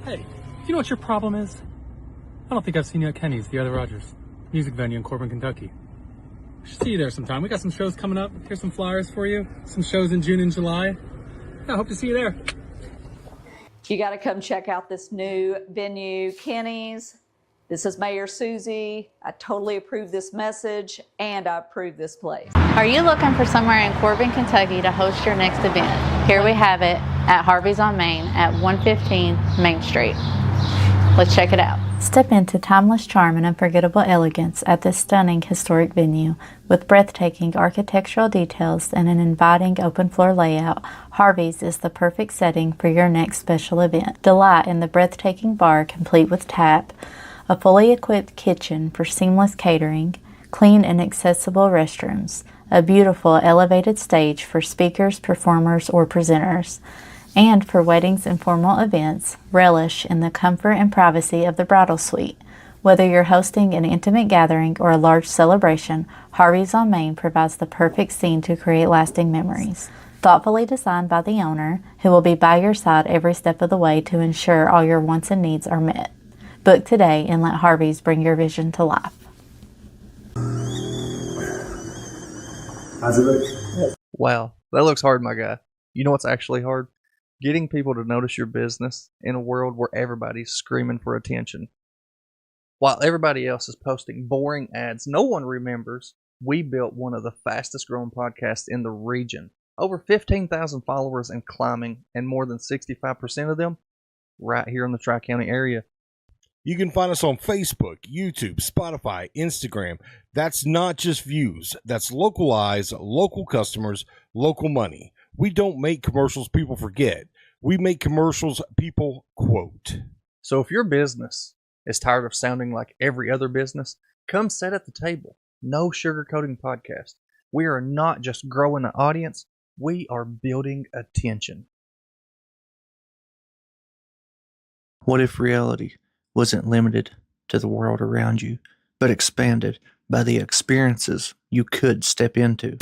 Hey, you know what your problem is? I don't think I've seen you at Kenny's, the other Rogers music venue in Corbin, Kentucky. I should see you there sometime. We got some shows coming up. Here's some flyers for you. Some shows in June and July. I hope to see you there. You got to come check out this new venue, Kenny's. This is Mayor Susie. I totally approve this message, and I approve this place. Are you looking for somewhere in Corbin, Kentucky to host your next event? Here we have it at Harvey's on Main at 115 Main Street. Let's check it out. Step into timeless charm and unforgettable elegance at this stunning historic venue. With breathtaking architectural details and an inviting open-floor layout, Harvey's is the perfect setting for your next special event. Delight in the breathtaking bar complete with tap, a fully equipped kitchen for seamless catering, clean and accessible restrooms, a beautiful elevated stage for speakers, performers, or presenters. And for weddings and formal events, relish in the comfort and privacy of the bridal suite. Whether you're hosting an intimate gathering or a large celebration, Harvey's on Main provides the perfect scene to create lasting memories. Thoughtfully designed by the owner, who will be by your side every step of the way to ensure all your wants and needs are met. Book today and let Harvey's bring your vision to life. How's it look? Wow, that looks hard, my guy. You know what's actually hard? Getting people to notice your business in a world where everybody's screaming for attention. While everybody else is posting boring ads no one remembers, we built one of the fastest growing podcasts in the region. Over 15,000 followers and climbing, and more than 65% of them right here in the Tri-County area. You can find us on Facebook, YouTube, Spotify, Instagram. That's not just views. That's local eyes, local customers, local money. We don't make commercials people forget. We make commercials people quote. So if your business is tired of sounding like every other business, come sit at the table. No sugarcoating podcast. We are not just growing an audience. We are building attention. What if reality wasn't limited to the world around you, but expanded by the experiences you could step into?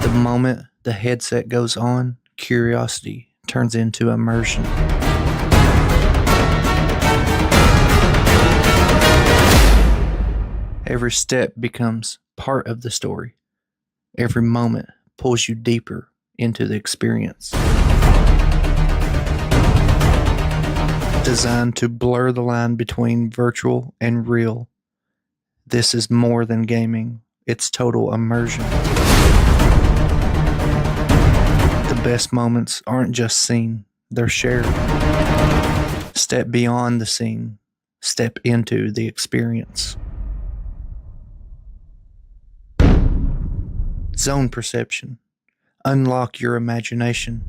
The moment the headset goes on, curiosity turns into immersion. Every step becomes part of the story. Every moment pulls you deeper into the experience. Designed to blur the line between virtual and real, this is more than gaming. It's total immersion. The best moments aren't just seen, they're shared. Step beyond the scene. Step into the experience. Zone perception. Unlock your imagination.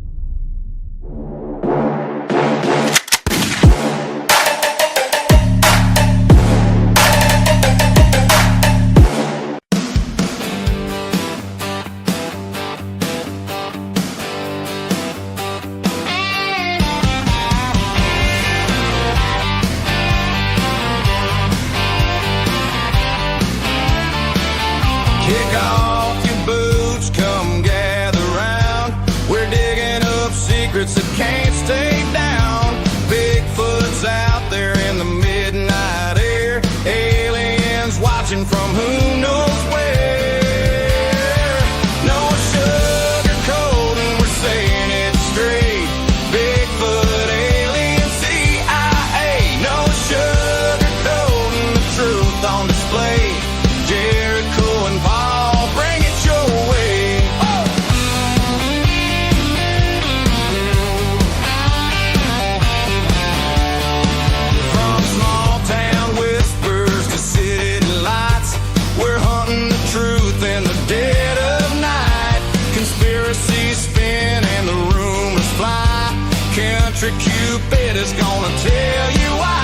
Cupid is gonna tell you why.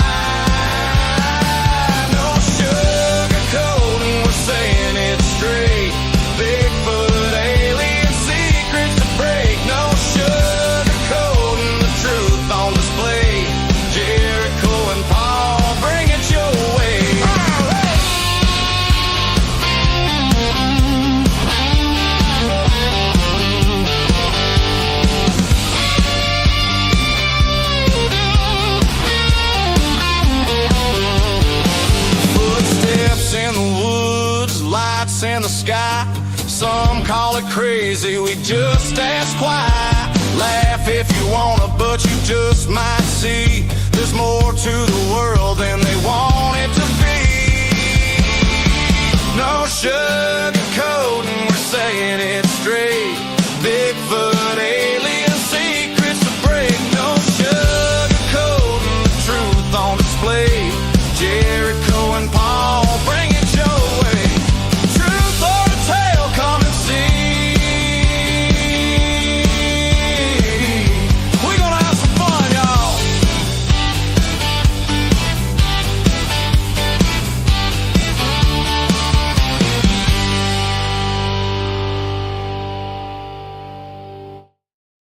No sugarcoating, we're saying it straight. Bigfoot, alien secrets to break. No sugarcoating, the truth on display. Jericho and Paul, bring it your way. Some call it crazy, we just ask why. Laugh if you wanna, but you just might see there's more to the world than they want it to be. No sugarcoating, we're saying it straight. Bigfoot, alien secrets to break. No sugarcoating, the truth on display. Jericho and Paul, bring it your way. Truth or a tale, come and see. We're gonna have some fun, y'all.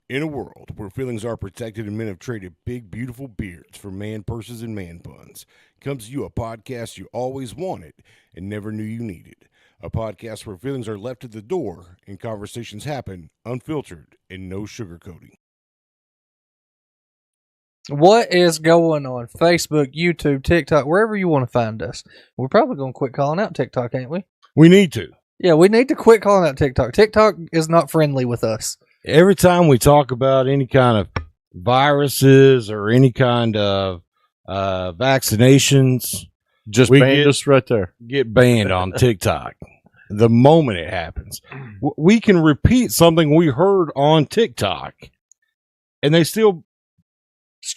In a world where feelings are protected and men have traded big, beautiful beards for man purses and man buns, comes to you a podcast you always wanted and never knew you needed. A podcast where feelings are left at the door and conversations happen unfiltered and no sugarcoating. What is going on? Facebook, YouTube, TikTok, wherever you want to find us. We're probably going to quit calling out TikTok, ain't we? We need to. Yeah, we need to quit calling out TikTok. TikTok is not friendly with us. Every time we talk about any kind of viruses or any kind of vaccinations, Just we banned get- us right there. get banned on TikTok the moment it happens. We can repeat something we heard on TikTok, and they still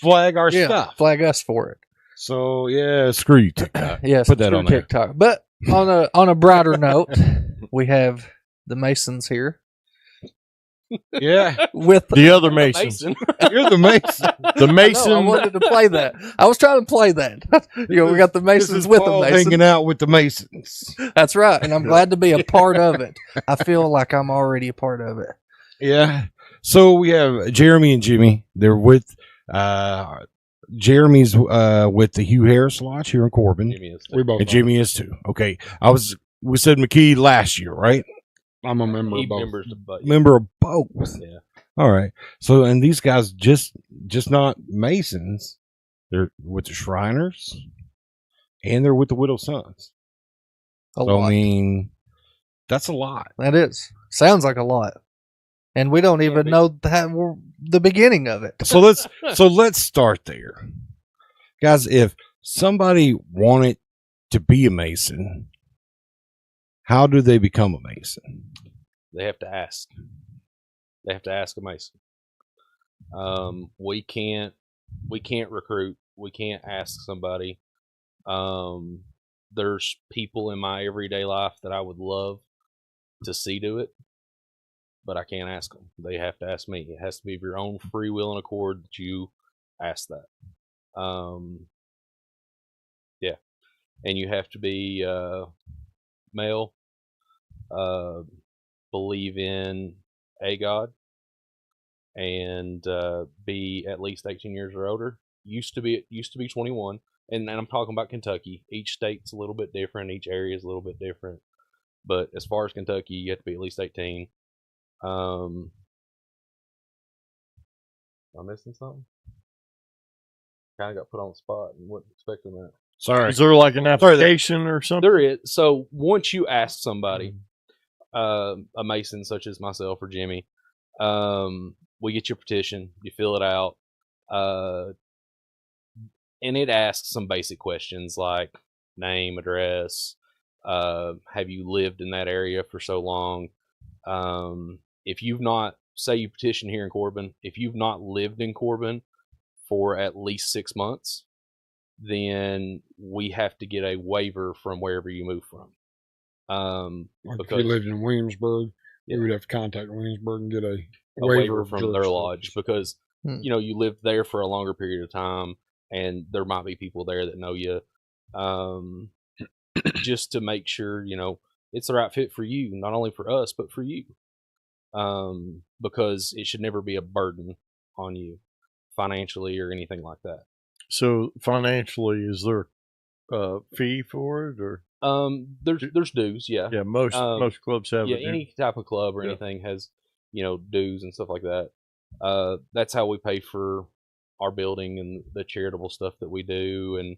flag our stuff. Flag us for it. So yeah, screw you, TikTok. Yes, Put that through on there. TikTok. But on a brighter note, we have the Masons here Yeah, with The other Mason. you're the Mason. The I Mason. wanted to play that. I was trying to play that. We got the This Masons is with Paul the Masons. hanging out with the Masons. That's right, and I'm glad to be a part of it. I feel like I'm already a part of it. Yeah. So we have Jeremy and Jimmy. They're with Jeremy's with the Hugh Harris Lodge here in Corbin. We both. And Jimmy is too. Okay. We said McKee last year, right? I'm a member He of both. members of both. Member of both. Yeah. All right. So, and these guys just not Masons. They're with the Shriners, and they're with the Widow Sons. A So, lot. I mean, that's a lot. That is. Sounds like a lot. And we don't even know the beginning of it. So let's start there, guys. If somebody wanted to be a Mason, how do they become a Mason? They have to ask. They have to ask a Mason. We can't recruit. We can't ask somebody. There's people in my everyday life that I would love to see do it, but I can't ask them. They have to ask me. It has to be of your own free will and accord that you ask that. Yeah, and you have to be male, believe in a God, and be at least 18 years or older. Used to be 21, and I'm talking about Kentucky. Each state's a little bit different. Each area is a little bit different. But as far as Kentucky, you have to be at least 18. Am I missing something? Kind of got put on the spot and wasn't expecting that. Sorry. Is there like an application or something? There is. So once you ask somebody, a Mason such as myself or Jimmy, we get your petition. You fill it out, and it asks some basic questions like name, address. Have you lived in that area for so long? If you've not, say you petition here in Corbin, if you've not lived in Corbin for at least 6 months, then we have to get a waiver from wherever you move from. Like if because- you lived in Williamsburg, Yeah. we would have to contact Williamsburg and get a waiver from their jurisdiction. lodge because Hmm. you lived there for a longer period of time and there might be people there that know you, just to make sure it's the right fit for you, not only for us but for you, because it should never be a burden on you financially or anything like that. So financially, is there a fee for it, or There's dues, yeah. yeah, most clubs have Yeah, it. any type of club or Yeah. anything has dues and stuff like that. That's how we pay for our building and the charitable stuff that we do, and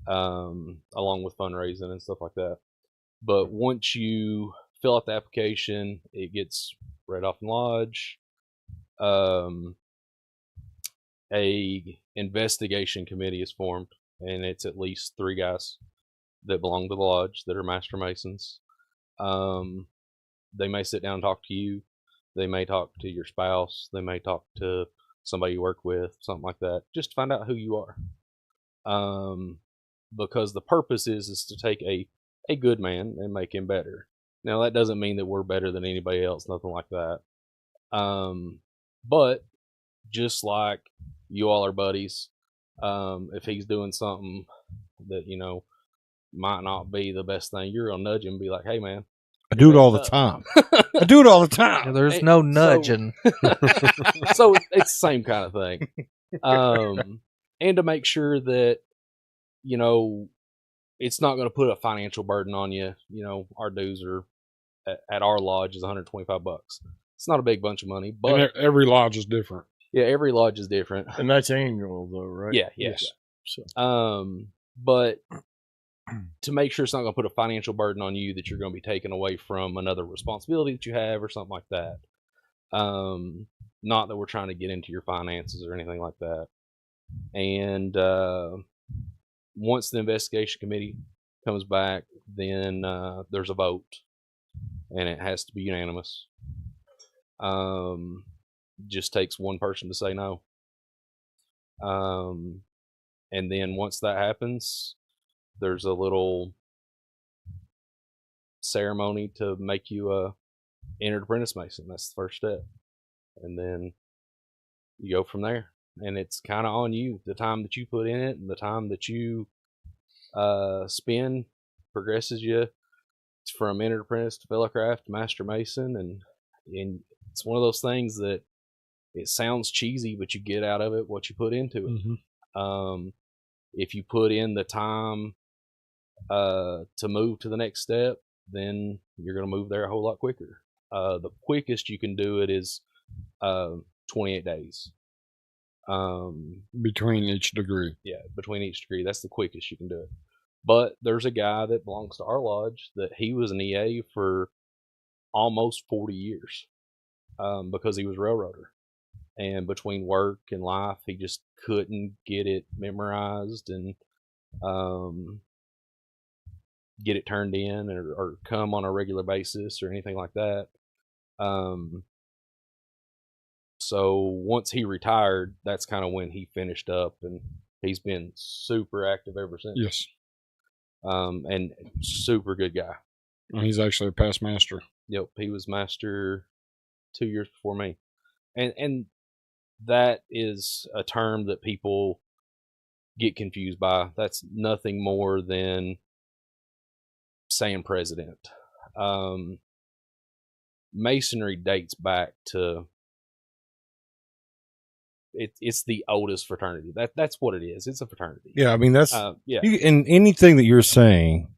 along with fundraising and stuff like that. But once you fill out the application. It gets read off in lodge. A investigation committee is formed, and it's at least 3 guys that belong to the lodge that are master masons. They may sit down and talk to you. They may talk to your spouse. They may talk to somebody you work with, something like that, just to find out who you are. Because the purpose is to take a good man and make him better. Now, that doesn't mean that we're better than anybody else, nothing like that. But just like you all are buddies, if he's doing something that, might not be the best thing, you're going to nudge him and be like, hey, man. I do it all the time. I do it all the time. There's no nudging. So it's the same kind of thing. And to make sure that, it's not going to put a financial burden on you. Our dues are at our lodge is $125. It's not a big bunch of money, but And every lodge is different. yeah, every lodge is different. And that's annual, though, right? Yeah. Yes. So, But to make sure it's not going to put a financial burden on you that you're going to be taken away from another responsibility that you have or something like that. Not that we're trying to get into your finances or anything like that. And once the investigation committee comes back, then there's a vote, and it has to be unanimous. Just takes one person to say no. And then once that happens, there's a little ceremony to make you entered apprentice mason. That's the first step. And then you go from there. And it's kind of on you. The time that you put in it and the time that you spend progresses you from entered apprentice to fellow craft, master mason. And it's one of those things that it sounds cheesy, but you get out of it what you put into it. mm-hmm. If you put in the time to move to the next step, then you're going to move there a whole lot quicker. The quickest you can do it is 28 days. Between each degree. Yeah, between each degree. That's the quickest you can do it. But there's a guy that belongs to our lodge that he was an EA for almost 40 years because he was a railroader. And between work and life, he just couldn't get it memorized and get it turned in or come on a regular basis or anything like that. So once he retired, that's kind of when he finished up, and he's been super active ever since. Yes. And super good guy. And he's actually a past master. Yep, he was master 2 years before me. And that is a term that people get confused by. That's nothing more than saying president. Masonry dates back to it's the oldest fraternity. That's what it is. It's a fraternity. Yeah, I mean that's yeah. and anything that you're saying,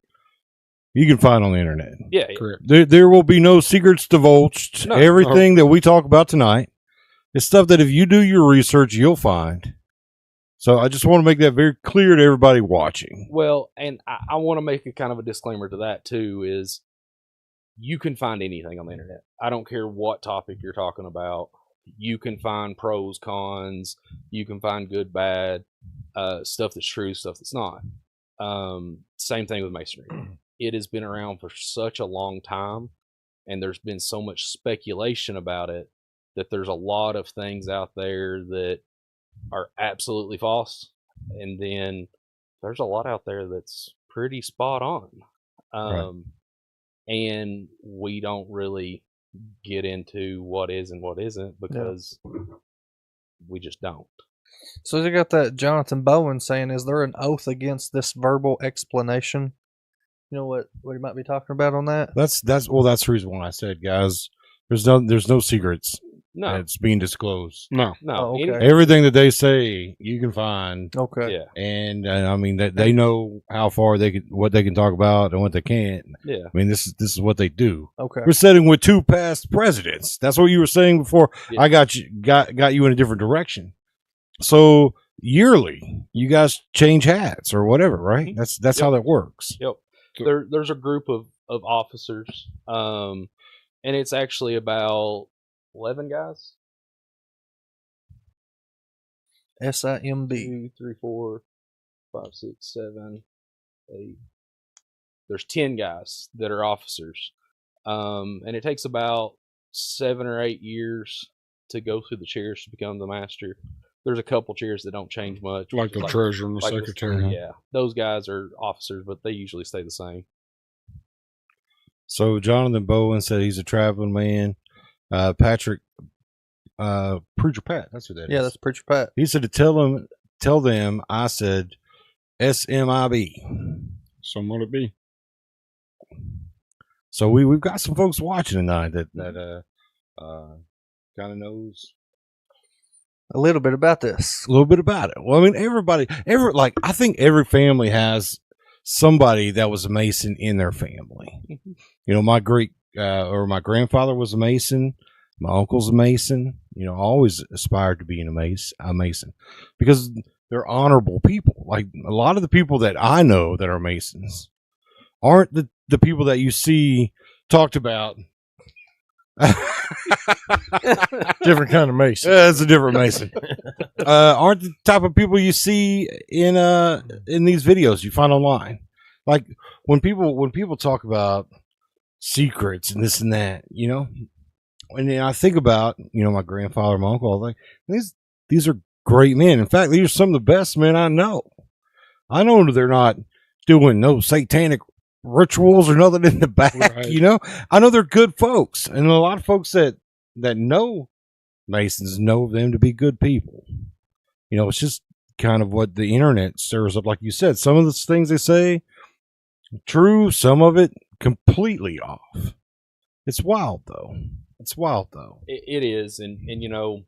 you can find on the internet. Yeah, Correct. There will be no secrets divulged. No. Everything that we talk about tonight is stuff that if you do your research, you'll find. So I just want to make that very clear to everybody watching. Well, and I want to make a kind of a disclaimer to that too, is you can find anything on the internet. I don't care what topic you're talking about. You can find pros, cons. You can find good, bad, stuff that's true, stuff that's not. Same thing with masonry. It has been around for such a long time, and there's been so much speculation about it that there's a lot of things out there that are absolutely false, and then there's a lot out there that's pretty spot on. Right. And we don't really get into what is and what isn't because we just don't. So you got that Jonathan Bowen saying, is there an oath against this verbal explanation? You know what he might be talking about on that? That's the reason why I said, guys, there's no secrets No, that's being disclosed. No. no. Oh, okay. Everything that they say, you can find. Okay. Yeah, And I mean that they know how far what they can talk about and what they can't. yeah. I mean this is what they do. Okay. We're sitting with 2 past presidents. That's what you were saying before. Yeah. I got you in a different direction. So yearly, you guys change hats or whatever, right? That's how that works. Yep. There's a group of of officers, and it's actually about 11 guys. SIMB. 2, 3, 4, 5, 6, 7, 8. There's 10 guys that are officers, and it takes about 7 or 8 years to go through the chairs to become the master. There's a couple chairs that don't change much, Like the treasurer and the like secretary. yeah, those guys are officers, but they usually stay the same. So Jonathan Bowen said he's a traveling man. Patrick, Preacher Pat, that's who that is. Yeah, that's Preacher Pat. He said to tell them I said SMIB. Someone to be. So we've got some folks watching tonight that kind of knows A little bit about this. a little bit about it. Well, I mean, I think every family has somebody that was a Mason in their family. You know, my grandfather was a Mason. My uncle's a Mason. You know, I always aspired to being a Mason because they're honorable people. Like a lot of the people that I know that are Masons aren't the people that you see talked about. Different kind of Mason. It's a different Mason. Aren't the type of people you see in these videos you find online. Like when people talk about secrets and this and that, you know. And then I think about, you know, my grandfather, my uncle, like these are great men. In fact, these are some of the best men I know. I know they're not doing no satanic rituals or nothing in the back, Right. you know. I know they're good folks, and a lot of folks that know Masons know them to be good people. You know, it's just kind of what the internet stirs up, like you said. Some of the things they say true, some of it completely off. It's wild though. It is, and you know,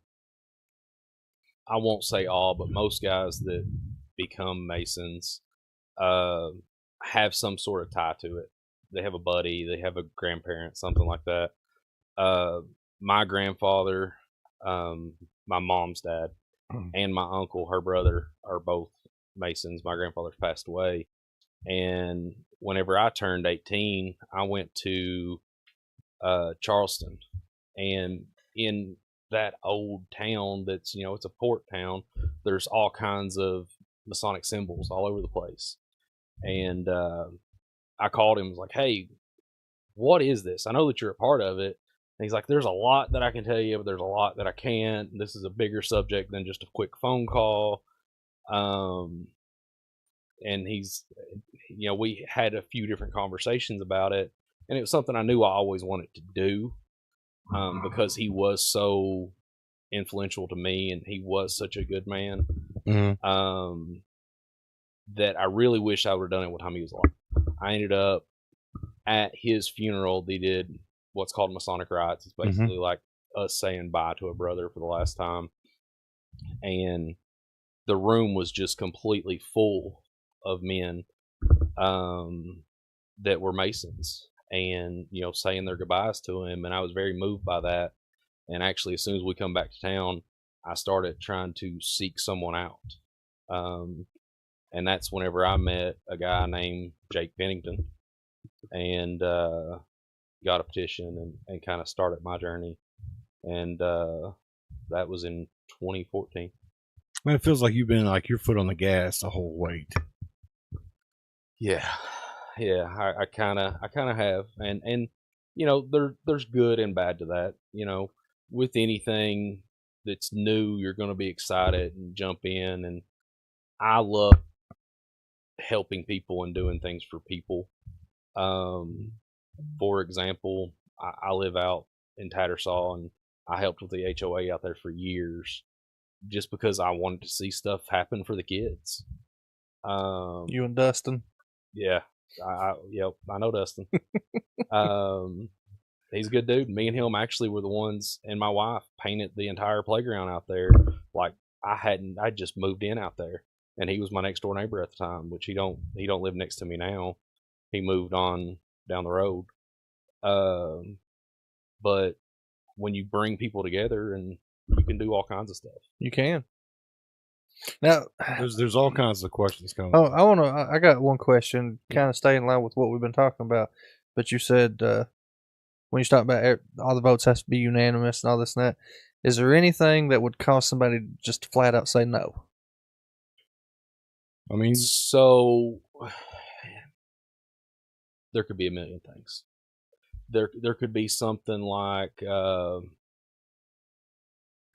I won't say all, but most guys that become Masons have some sort of tie to it. They have a buddy, they have a grandparent, something like that. My grandfather, my mom's dad, and my uncle, her brother, are both Masons. My grandfather's passed away, and whenever I turned 18, I went to Charleston, and in that old town that's, you know, it's a port town, there's all kinds of Masonic symbols all over the place. And I called him and was like, hey, what is this? I know that you're a part of it. And he's like, there's a lot that I can tell you, but there's a lot that I can't. This is a bigger subject than just a quick phone call. And he's, you know, we had a few different conversations about it, and it was something I knew I always wanted to do, because he was so influential to me and he was such a good man. Mm-hmm. That I really wish I would have done it what time he was alive. I ended up at his funeral. They did what's called Masonic rites. It's basically like us saying bye to a brother for the last time. And the room was just completely full of men that were Masons and, you know, saying their goodbyes to him. And I was very moved by that. And actually, as soon as we come back to town, I started trying to seek someone out. And that's whenever I met a guy named Jake Pennington and got a petition and kind of started my journey. And that was in 2014. Man, it feels like you've been like your foot on the gas the whole way. Yeah, I kind of have, and you know, there's good and bad to that. You know, with anything that's new, you're going to be excited and jump in, and I love helping people and doing things for people. For example, I live out in Tattersall, and I helped with the HOA out there for years, just because I wanted to see stuff happen for the kids. You and Dustin. Yeah, I know Dustin. He's a good dude. Me and him actually were the ones, and my wife painted the entire playground out there. Like I just moved in out there, and he was my next door neighbor at the time, which he don't live next to me now. He moved on down the road. But when you bring people together, and you can do all kinds of stuff. You can. Now, There's all kinds of questions coming. I got one question, kind of stay in line with what we've been talking about. But you said when you talk about all the votes has to be unanimous and all this and that, is there anything that would cause somebody to just flat out say no? I mean, So there could be a million things. There could be something like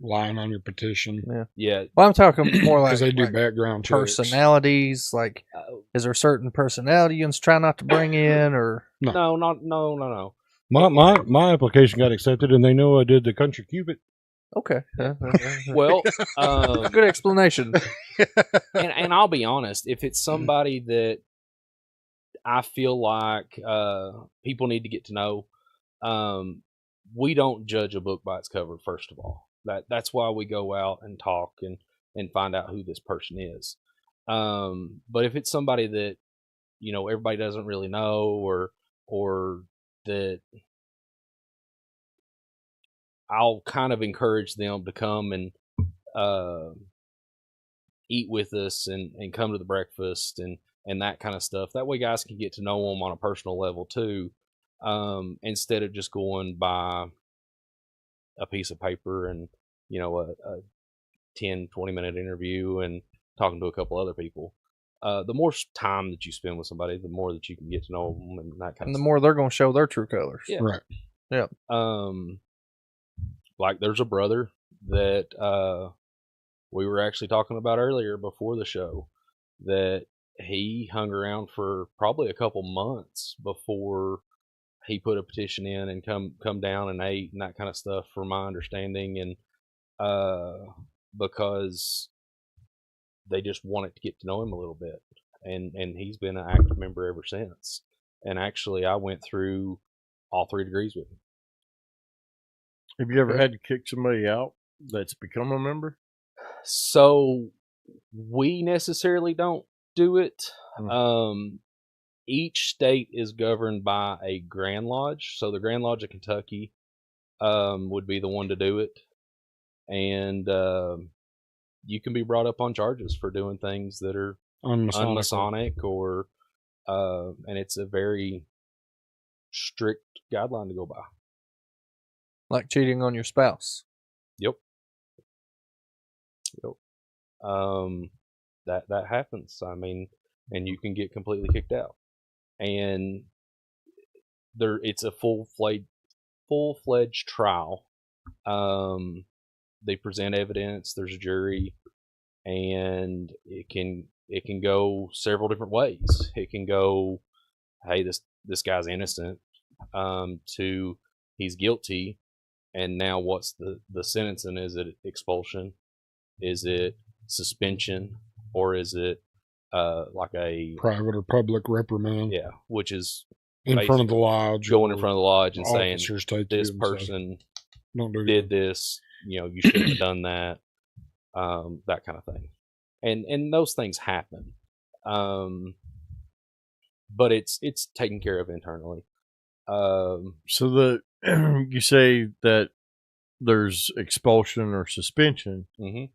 Lying on your petition. yeah. Well, I'm talking more like, Because they do like background checks. personalities. Like, is there a certain personality you try not to bring in, or No. my application got accepted, and they know I did the Country Cupid. okay? Well, good explanation. and I'll be honest, if it's somebody that I feel like people need to get to know, we don't judge a book by its cover. First of all, that's why we go out and talk and find out who this person is. But if it's somebody that everybody doesn't really know, or that, I'll kind of encourage them to come and eat with us and come to the breakfast and that kind of stuff. That way guys can get to know them on a personal level too, instead of just going by a piece of paper and a 10-20 minute interview and talking to a couple other people. The more time that you spend with somebody, the more that you can get to know them and that kind And of the stuff. more they're going to show their true colors. Yeah. Right. Yeah. Like there's a brother that we were actually talking about earlier before the show, that he hung around for probably a couple months before he put a petition in and come down and ate and that kind of stuff, from my understanding, and because they just wanted to get to know him a little bit, and he's been an active member ever since. And actually, I went through all 3 degrees with him. Have you ever had to kick somebody out that's become a member? So we necessarily don't do it. Each state is governed by a Grand Lodge. So the Grand Lodge of Kentucky would be the one to do it. And you can be brought up on charges for doing things that are unmasonic or and it's a very strict guideline to go by. Like cheating on your spouse. Yep. That happens. I mean, and you can get completely kicked out. And it's a full-fledged trial. They present evidence, there's a jury, and it can go several different ways. It can go, hey, this guy's innocent, to he's guilty, and now what's the sentencing? Is it expulsion? Is it suspension? Or is it like a private or public reprimand? Yeah, which is in front of the lodge. Going in front of the lodge and saying, this them, person don't did this, you shouldn't have done that, that kind of thing. And those things happen. But it's taken care of internally. So you say that there's expulsion or suspension. Mm-hmm.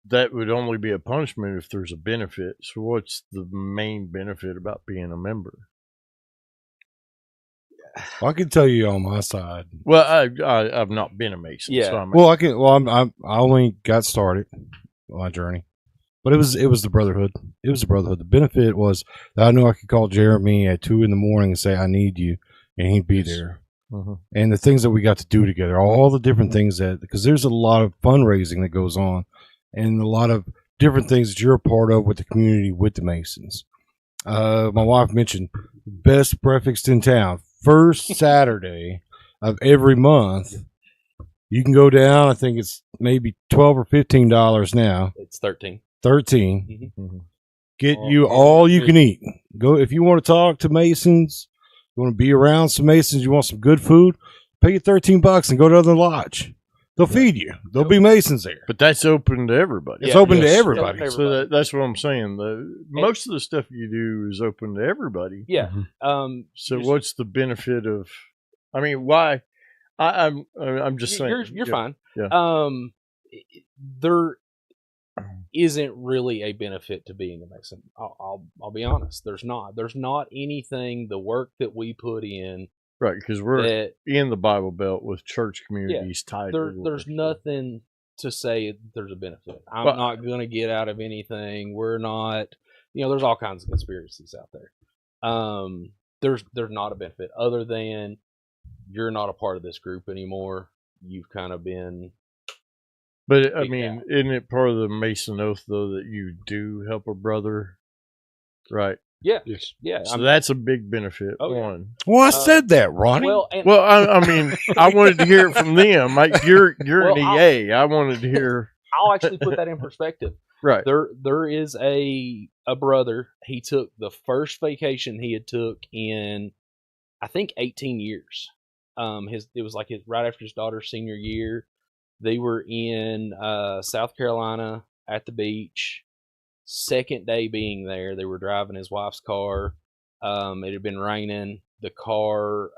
That would only be a punishment if there's a benefit. So what's the main benefit about being a member? Well, I can tell you on my side. Well, I've not been a Mason. Yeah. So Well, I can. Well, I only got started on my journey, but it was the brotherhood. It was the brotherhood. The benefit was that I knew I could call Jeremy at 2 a.m. and say I need you, and he'd be there. Mm-hmm. And the things that we got to do together, all the different things because there's a lot of fundraising that goes on, and a lot of different things that you're a part of with the community, with the Masons. My wife mentioned best breakfast in town. First Saturday of every month, you can go down. I think it's maybe $12 or $15 now. It's 13. 13. Mm-hmm. Get you all you can eat. Go if you want to talk to Masons. You want to be around some Masons. You want some good food. Pay you $13 and go to the lodge. They'll feed you. There'll be Masons there. But that's open to everybody. It's open to everybody. So that's what I'm saying. Most of the stuff you do is open to everybody. Yeah. So what's the benefit of? I mean, why? I'm just saying. You're fine. Yeah. isn't really a benefit to being a Mason. I'll be honest. There's not anything, the work that we put in, Right, because we're that in the Bible Belt with church communities tied. there's nothing to say there's a benefit. I'm Well, not going to get out of anything. We're not, there's all kinds of conspiracies out there. There's not a benefit other than you're not a part of this group anymore. You've kind of been. But I kicked mean, out. isn't it part of the Mason oath though that you do help a brother? Right. Yeah, Yes. yeah. So that's a big benefit. Oh, yeah. One. Well, I said that, Ronnie. Well, and, Well, I mean, I wanted to hear it from them. Like you're Well, an EA. I wanted to hear. I'll actually put that in perspective. Right. There is a brother. He took the first vacation he had took in, I think, 18 years. It was like right after his daughter's senior year. They were in South Carolina at the beach. Second day being there, they were driving his wife's car. It had been raining. The car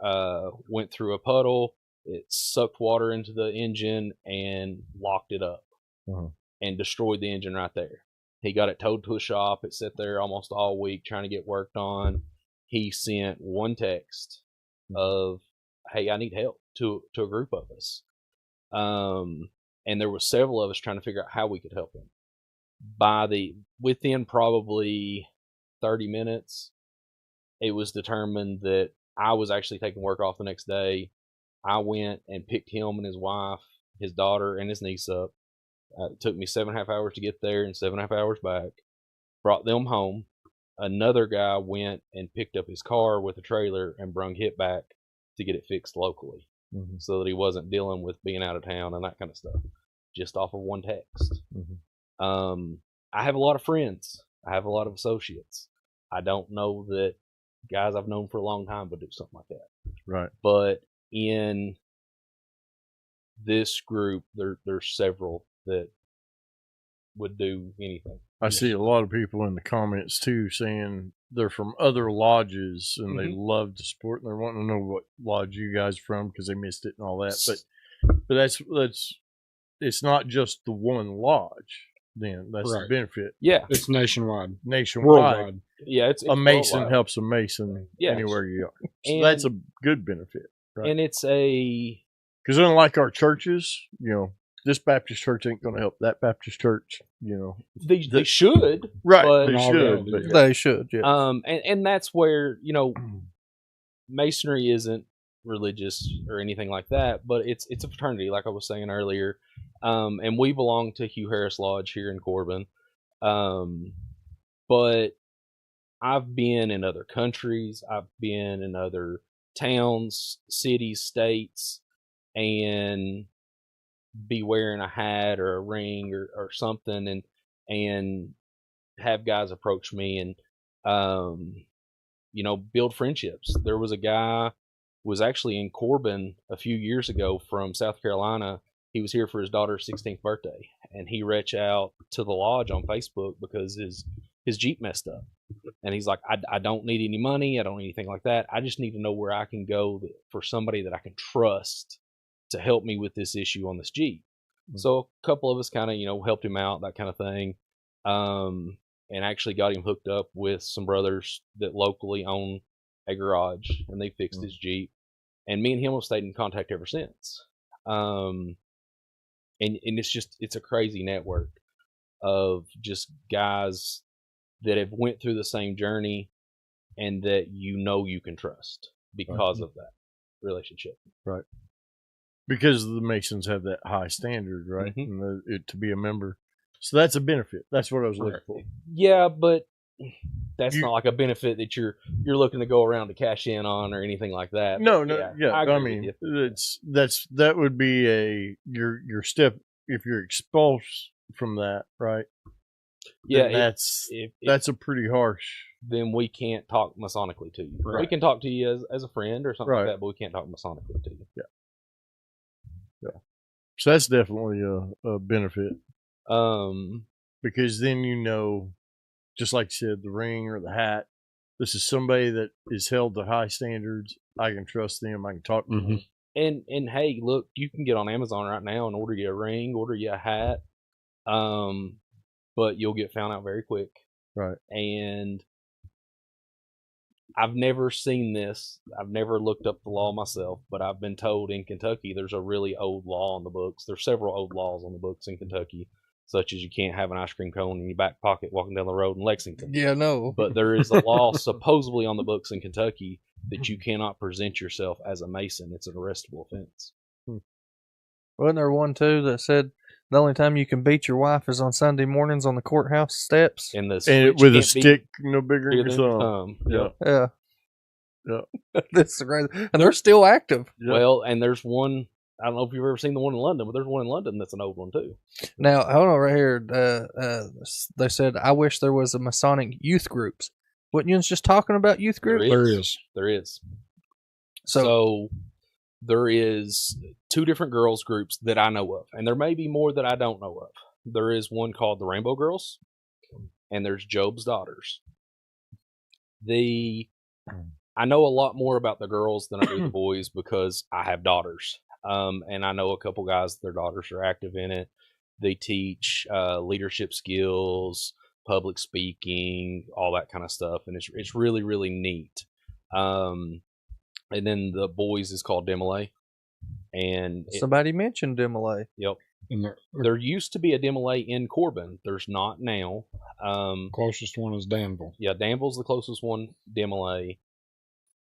went through a puddle. It sucked water into the engine and locked it up and destroyed the engine right there. He got it towed to a shop. It sat there almost all week trying to get worked on. He sent one text of, "Hey, I need help," to a group of us. And there were several of us trying to figure out how we could help him. Within probably 30 minutes, it was determined that I was actually taking work off the next day. I went and picked him and his wife, his daughter, and his niece up. It took me 7.5 hours to get there and 7.5 hours back. Brought them home. Another guy went and picked up his car with a trailer and brung it back to get it fixed locally, so that he wasn't dealing with being out of town and that kind of stuff, just off of one text. I have a lot of friends. I have a lot of associates. I don't know that guys I've known for a long time would do something like that. Right. But in this group, there's several that would do anything. I see a lot of people in the comments too saying they're from other lodges and they love to support and they're wanting to know what lodge you guys are from because they missed it and all that. But that's it's not just the one lodge. Then that's the Right. benefit. Yeah, It's nationwide, Nationwide, worldwide. yeah. It's a Mason worldwide. helps a Mason Yes. anywhere you are. So And- that's a good benefit. Right. And it's a Because unlike our churches, this Baptist church ain't going to help that Baptist church. they should, Right? But- They No, should. they But do. They should, yeah. and that's where Masonry isn't religious or anything like that, but it's a fraternity, like I was saying earlier, and we belong to Hugh Harris Lodge here in Corbin, but I've been in other countries, I've been in other towns, cities, states, and be wearing a hat or a ring or something, and have guys approach me and build friendships. There was a guy who was actually in Corbin a few years ago from South Carolina. He was here for his daughter's 16th birthday, and he reached out to the lodge on Facebook because his Jeep messed up. And he's like, I don't need any money. I don't need anything like that. I just need to know where I can go for somebody that I can trust to help me with this issue on this Jeep. So a couple of us kind of, helped him out, that kind of thing. And actually got him hooked up with some brothers that locally own a garage, and they fixed his Jeep. And me and him have stayed in contact ever since. And it's a crazy network of just guys that have went through the same journey and that you can trust because of that relationship. Right. Because the Masons have that high standard, right? Mhm. And to be a member. So that's a benefit. That's what I was looking for. Yeah, but that's You- not like a benefit that you're looking to go around to cash in on or anything like that. No, But yeah. I agree mean, with you. that would be your step if you're expulsed from that, right? Yeah, Then that's if that's a pretty harsh. then we can't talk masonically to you. We Right. can talk to you as a friend or something Right. like that, but we can't talk masonically to you. So that's definitely a benefit Um, because then just like you said, the ring or the hat. This is somebody that is held to high standards. I can trust them. I can talk to them. and hey, look, you can get on Amazon right now and order you a ring, order you a hat. but you'll get found out very quick. Right. And I've never seen this. I've never looked up the law myself, but I've been told in Kentucky there's a really old law on the books. There's several old laws on the books in Kentucky, such as you can't have an ice cream cone in your back pocket walking down the road in Lexington. Yeah, no. But there is a law supposedly on the books in Kentucky that you cannot present yourself as a Mason. It's an arrestable offense. Wasn't there one too that said the only time you can beat your wife is on Sunday mornings on the courthouse steps? And the And switch with a can't be stick no bigger bigger than than your your thumb. thumb. Yeah. Yeah. Yeah. That's crazy. And they're still active. Yeah. Well, and there's one. I don't know if you've ever seen the one in London, but there's one in London that's an old one too. Now, hold on right here. They said, I wish there was a Masonic youth groups. Wasn't you just talking about youth groups? There is. There is. So, So there is 2 different girls groups that I know of, and there may be more that I don't know of. There is one called the Rainbow Girls, and there's Job's Daughters. I know a lot more about the girls than I do the boys because I have daughters, and I know a couple guys. Their daughters are active in it. They teach leadership skills, public speaking, all that kind of stuff, and it's really really neat. And then the boys is called Demolay, and somebody mentioned Demolay. yep. And the There used to be a Demolay in Corbin. There's not now. closest one is Danville. Yeah, Danville's the closest one, Demolay.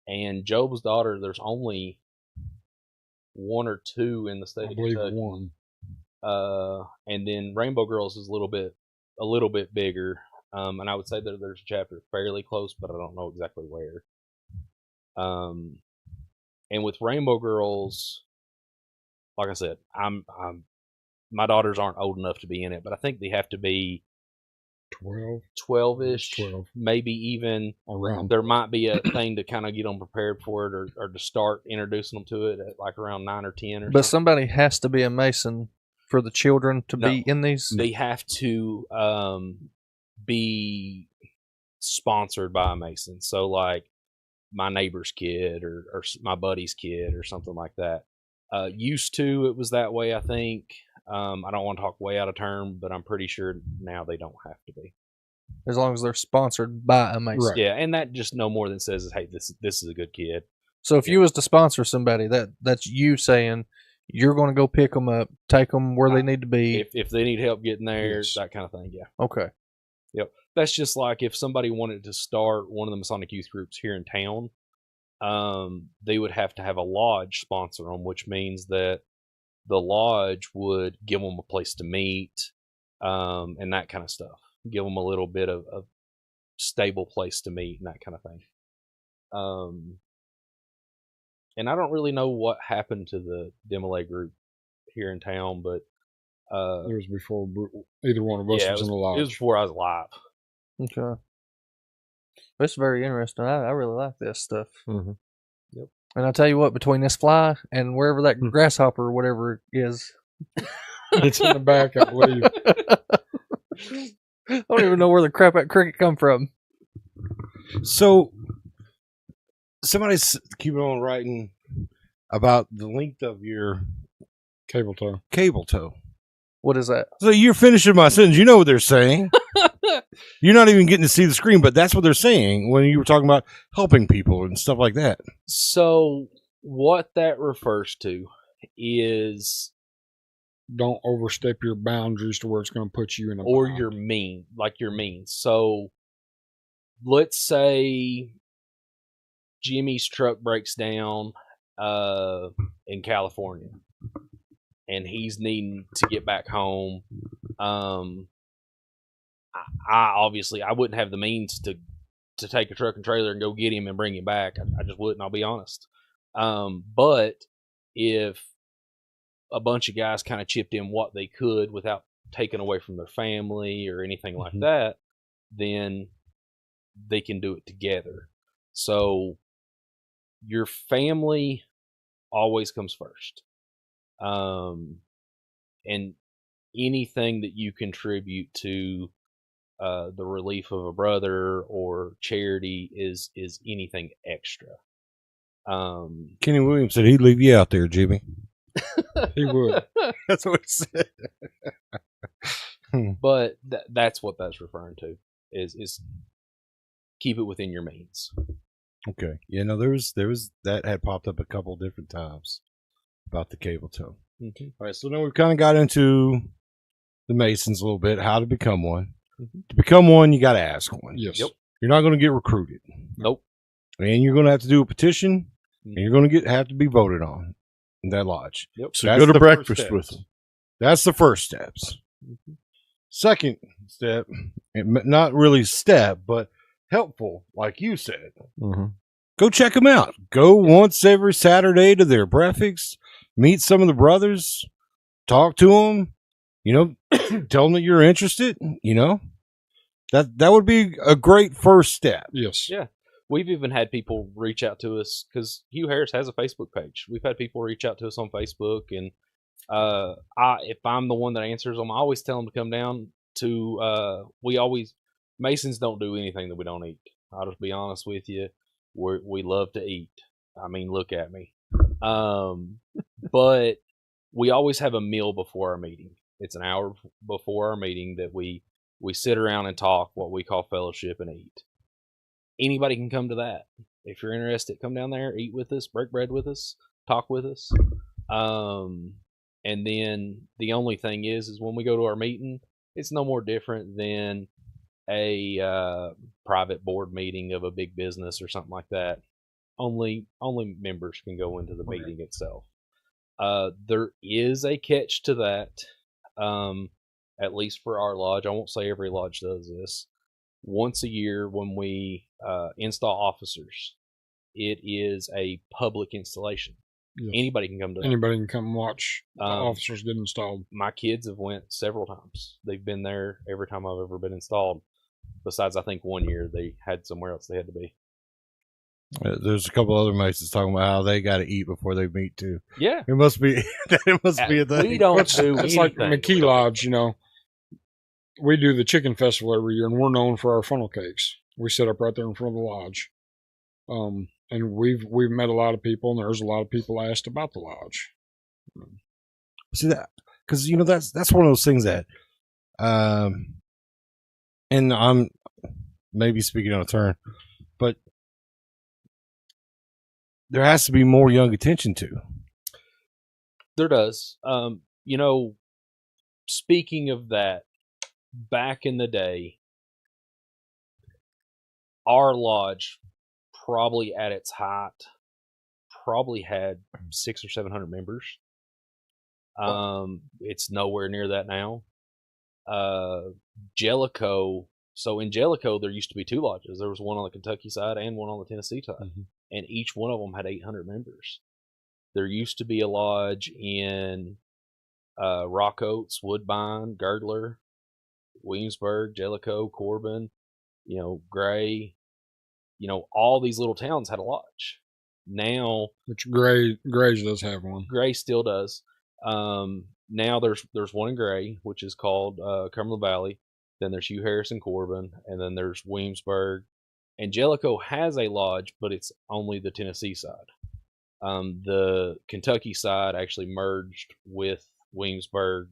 And Job's Daughter, there's only 1 or 2 in the state I of believe Kentucky. one. And then Rainbow Girls is a little bit bigger. And I would say that there's a chapter fairly close, but I don't know exactly where. And with Rainbow Girls, like I said, my daughters aren't old enough to be in it, but I think they have to be 12-ish, 12. maybe even. Around. There might be a thing to kind of get them prepared for it, or to start introducing them to it at like around 9 or 10 or But something. somebody has to be a Mason for the children to be in these. They have to be sponsored by a Mason. So like my neighbor's kid or my buddy's kid or something like that. Used to, it was that way, I think. I don't want to talk way out of term, but I'm pretty sure now they don't have to be. As long as they're sponsored by a Mason. Right. Yeah, and that just no more than says, hey, this is a good kid. So if you was to sponsor somebody, that's you saying you're going to go pick them up, take them where they need to be. If they need help getting there, Yes. that kind of thing, yeah. Okay. Yep. That's just like if somebody wanted to start one of the Masonic youth groups here in town, they would have to have a lodge sponsor them, which means that the lodge would give them a place to meet, and that kind of stuff. Give them a little bit of a stable place to meet and that kind of thing. And I don't really know what happened to the Demolay group here in town, but It was before either one of us yeah, was it in the was lodge. before I was alive. Okay. It's very interesting. I really like this stuff. Mhm. Yep. And I tell you what, between this fly and wherever that grasshopper or whatever it is, It's in the back, I believe. I don't even know where the crap that cricket come from. So, somebody's keeping on writing about the length of your Cable tow. cable tow. What is that? So you're finishing my sentence. You know what they're saying. You're not even getting to see the screen, but that's what they're saying when you were talking about helping people and stuff like that. So what that refers to is, Don't overstep your boundaries to where it's going to put you in a or bind. you're mean, like you're mean. So let's say Jimmy's truck breaks down in California and he's needing to get back home. I obviously I wouldn't have the means to take a truck and trailer and go get him and bring him back. I just wouldn't, I'll be honest. But if a bunch of guys kind of chipped in what they could without taking away from their family or anything like that, then they can do it together. So your family always comes first. And anything that you contribute to the relief of a brother or charity is anything extra. Kenny Williams said he'd leave you out there, Jimmy. He would. That's what he said. But that's what that's referring to is keep it within your means. Okay. Yeah, no, there was that had popped up a couple different times about the cable tow. Mm-hmm. All right, so now we've kind of got into the Masons a little bit, how to become one. Mm-hmm. To become one, you got to ask one. Yes. Yep. You're not going to get recruited. Nope. And you're going to have to do a petition, and you're going to have to be voted on in that lodge. Yep. So That's go to the breakfast first with steps. them. That's the first steps. Mm-hmm. Second step, not really step, but helpful, like you said. Mm-hmm. Go check them out. Go once every Saturday to their breakfast. Meet some of the brothers. Talk to them. You know, tell them that you're interested. You know, that would be a great first step. Yes. Yeah. We've even had people reach out to us because Hugh Harris has a Facebook page. We've had people reach out to us on Facebook, and if I'm the one that answers them, I always tell them to come down to. Masons don't do anything that we don't eat. I'll just be honest with you. We love to eat. I mean, look at me. But we always have a meal before our meeting. It's an hour before our meeting that we sit around and talk, what we call fellowship, and eat. Anybody can come to that. If you're interested, come down there, eat with us, break bread with us, talk with us. And then the only thing is when we go to our meeting, it's no more different than a private board meeting of a big business or something like that. Only members can go into the meeting itself. There is a catch to that, at least for our lodge. I won't say every lodge does this. Once a year when we install officers, it is a public installation. Yes. Anybody can come to that. Anybody can come watch the officers get installed. My kids have went several times. They've been there every time I've ever been installed. Besides, I think 1 year they had somewhere else they had to be. There's a couple other Masons talking about how they got to eat before they meet too. Yeah, It must be it must be a thing. we don't It's do like anything. McKee Lodge, you know. We do the chicken festival every year, and we're known for our funnel cakes. We set up right there in front of the lodge, and we've met a lot of people, and there's a lot of people asked about the lodge. See that, because you know that's one of those things that, and I'm maybe speaking on a turn, but there has to be more young attention to. There does. You know, speaking of that, back in the day, our lodge probably at its height probably had 600 or 700 members. It's nowhere near that now. Jellicoe. So in Jellicoe, there used to be two lodges. There was one on the Kentucky side and one on the Tennessee side, and each one of them had 800 members. There used to be a lodge in Rock Oaks, Woodbine, Girdler, Williamsburg, Jellicoe, Corbin, Gray, all these little towns had a lodge. Now, Which Gray's does have one. Gray still does. Now there's one in Gray, which is called Cumberland Valley. Then there's Hugh Harris and Corbin, and then there's Williamsburg. And Jellicoe has a lodge, but it's only the Tennessee side. The Kentucky side actually merged with Williamsburg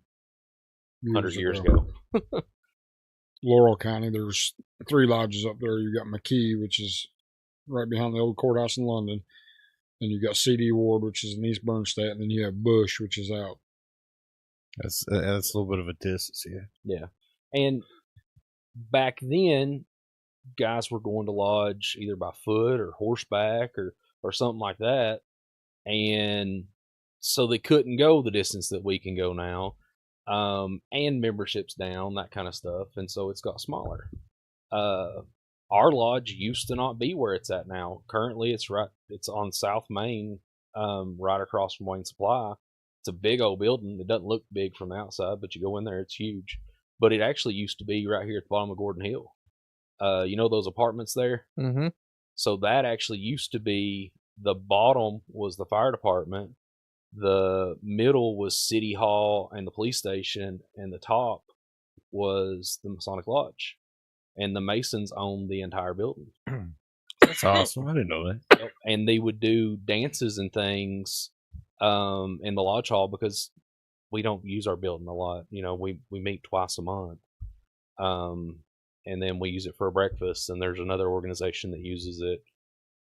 100 years ago. Laurel County, there's 3 lodges up there. You got McKee, which is right behind the old courthouse in London. And you got C.D. Ward, which is in East Bernstein. And then you have Bush, which is out. That's a little bit of a distance, yeah. Yeah. And back then, guys were going to lodge either by foot or horseback or something like that. And so they couldn't go the distance that we can go now. And memberships down, that kind of stuff. And so it's got smaller. Our lodge used to not be where it's at now. Currently, it's on South Main, right across from Wayne Supply. It's a big old building. It doesn't look big from the outside, but you go in there, it's huge. But it actually used to be right here at the bottom of Gordon Hill. Those apartments there? Mm-hmm. So that actually used to be, the bottom was the fire department, the middle was City Hall and the police station, and the top was the Masonic Lodge. And the Masons owned the entire building. That's awesome. I didn't know that. And they would do dances and things in the lodge hall because we don't use our building a lot. You know, we meet twice a month. And then we use it for a breakfast, and there's another organization that uses it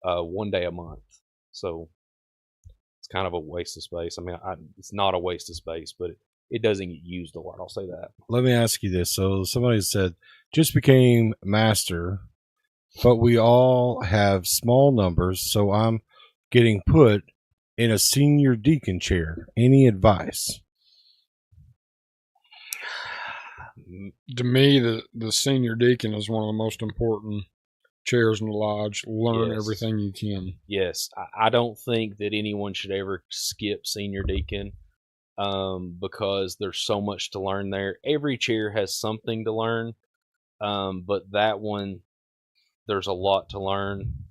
1 day a month. So it's kind of a waste of space. I mean, it's not a waste of space, but it doesn't get used a lot. I'll say that. Let me ask you this. So somebody said, just became master, but we all have small numbers, so I'm getting put in a senior deacon chair. Any advice? To me, the senior deacon is one of the most important chairs in the lodge. Learn Yes. everything you can. Yes, I don't think that anyone should ever skip senior deacon, because there's so much to learn there. Every chair has something to learn, but that one, there's a lot to learn,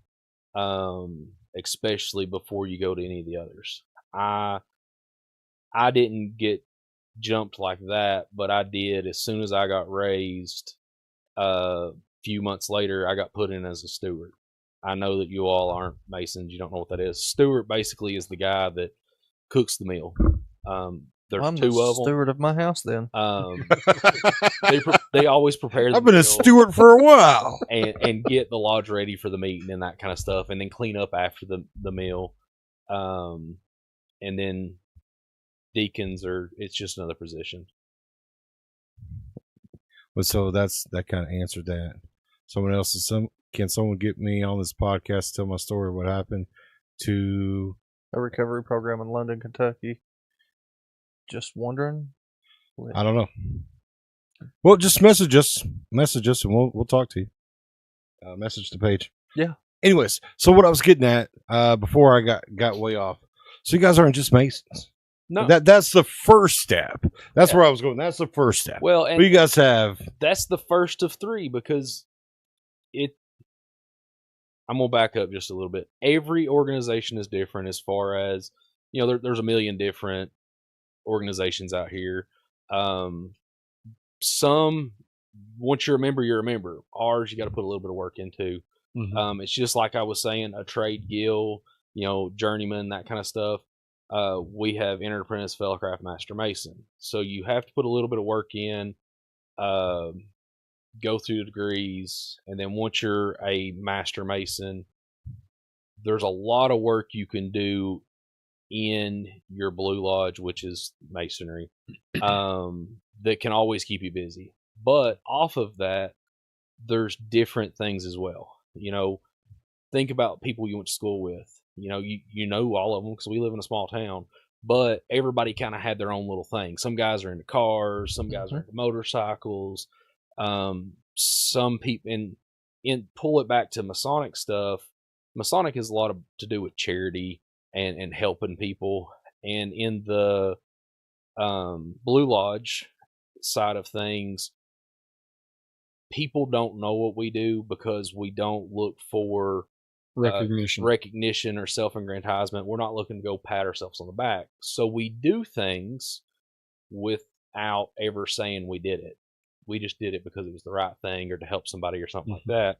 especially before you go to any of the others. I didn't get jumped like that, but I did as soon as I got raised. A few months later, I got put in as a steward. I know that you all aren't Masons. You don't know what that is. Steward basically is the guy that cooks the meal. There's I'm two the of them. steward of my house then. They always prepare the I've been a meal steward for a while. and get the lodge ready for the meeting and that kind of stuff, and then clean up after the meal. And then deacons it's just another position. Well, so that kind of answered that. Someone else can someone get me on this podcast to tell my story? What happened to? A recovery program in London, Kentucky. Just wondering. I don't know. Well, just message us, and we'll talk to you. Message the page. Yeah. Anyways, so what I was getting at before I got way off. So you guys aren't just Masons. No, That's the first step. That's where I was going. That's the first step. well, and But you guys have. that's the first of three, because I'm gonna back up just a little bit. Every organization is different as far as, you know, there's a million different organizations out here. Some, once you're a member, you're a member. Ours, you got to put a little bit of work into. Mhm. It's just like I was saying, a trade guild, you know, journeyman, that kind of stuff. We have Entered Apprentice, Fellowcraft, Master Mason. So you have to put a little bit of work in, go through the degrees, and then once you're a Master Mason, there's a lot of work you can do in your Blue Lodge, which is Masonry, that can always keep you busy. But off of that, there's different things as well. You know, think about people you went to school with. You know, you know all of them because we live in a small town. But everybody kind of had their own little thing. Some guys are into cars. Some guys are into motorcycles. Some people, and pull it back to Masonic stuff. Masonic has a lot to do with charity and helping people. And in the Blue Lodge side of things, people don't know what we do because we don't look for recognition or self-aggrandizement. We're not looking to go pat ourselves on the back. So we do things without ever saying we did it. We just did it because it was the right thing or to help somebody or something like that.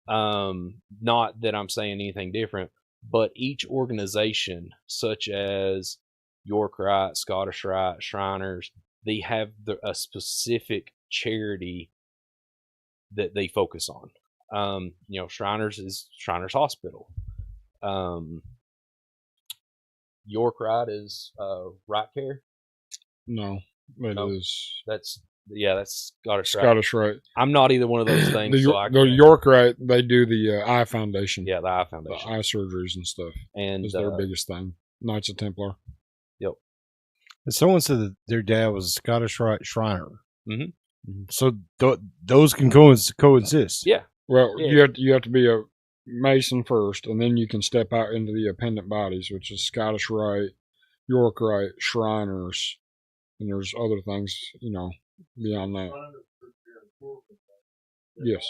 Not that I'm saying anything different, but each organization, such as York Rite, Scottish Rite, Shriners, they have a specific charity that they focus on. You know, Shriners is Shriners Hospital. York Rite is Right Care. No, it is That's Scottish Rite. Scottish Rite. I'm not either one of those things. The York Rite, they do the Eye Foundation. Yeah, the Eye The Foundation. eye surgeries and stuff. And Is their biggest thing. Knights of Templar. Yep. And someone said that their dad was a Scottish Rite Shriner. Mhm. So those can coexist. Yeah. Well, Yeah. you have to be a Mason first, and then you can step out into the appendant bodies, which is Scottish Rite, York Rite, Shriners, and there's other things, you know, beyond that. Yes.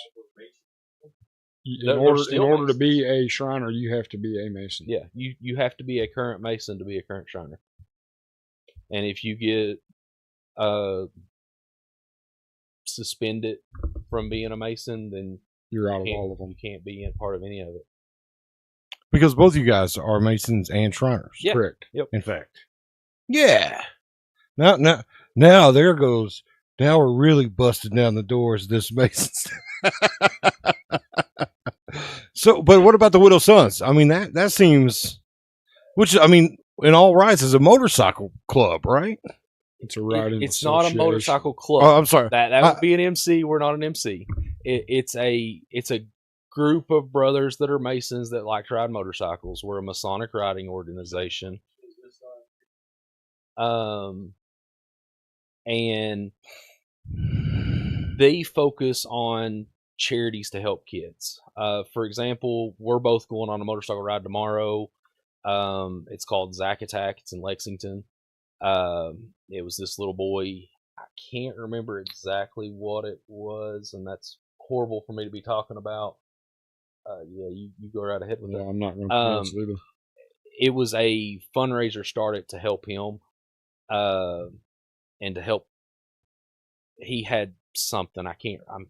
In order to be a Shriner, you have to be a Mason. Yeah, you have to be a current Mason to be a current Shriner. And if you get suspended from being a Mason, then You're out of all of them. You can't be in part of any of it. Because both of you guys are Masons and Shriners. Yeah. Correct. Yep. In fact. Yeah. Now there goes. Now we're really busting down the doors. This Masons. So, but what about the Widow Sons? I mean, that seems, which I mean, in all rights, is a motorcycle club, right? It's a riding. It's not a association. motorcycle club. Oh, I'm sorry. That would be an MC. We're not an MC. It's a group of brothers that are Masons that like to ride motorcycles. We're a Masonic riding organization. And they focus on charities to help kids. For example, we're both going on a motorcycle ride tomorrow. It's called Zack Attack. It's in Lexington. It was this little boy. I can't remember exactly what it was, and that's horrible for me to be talking about. Yeah, you go right ahead with Yeah, that. I'm not going to pronounce it either. It was a fundraiser started to help him, and to help. He had something I can't. I'm.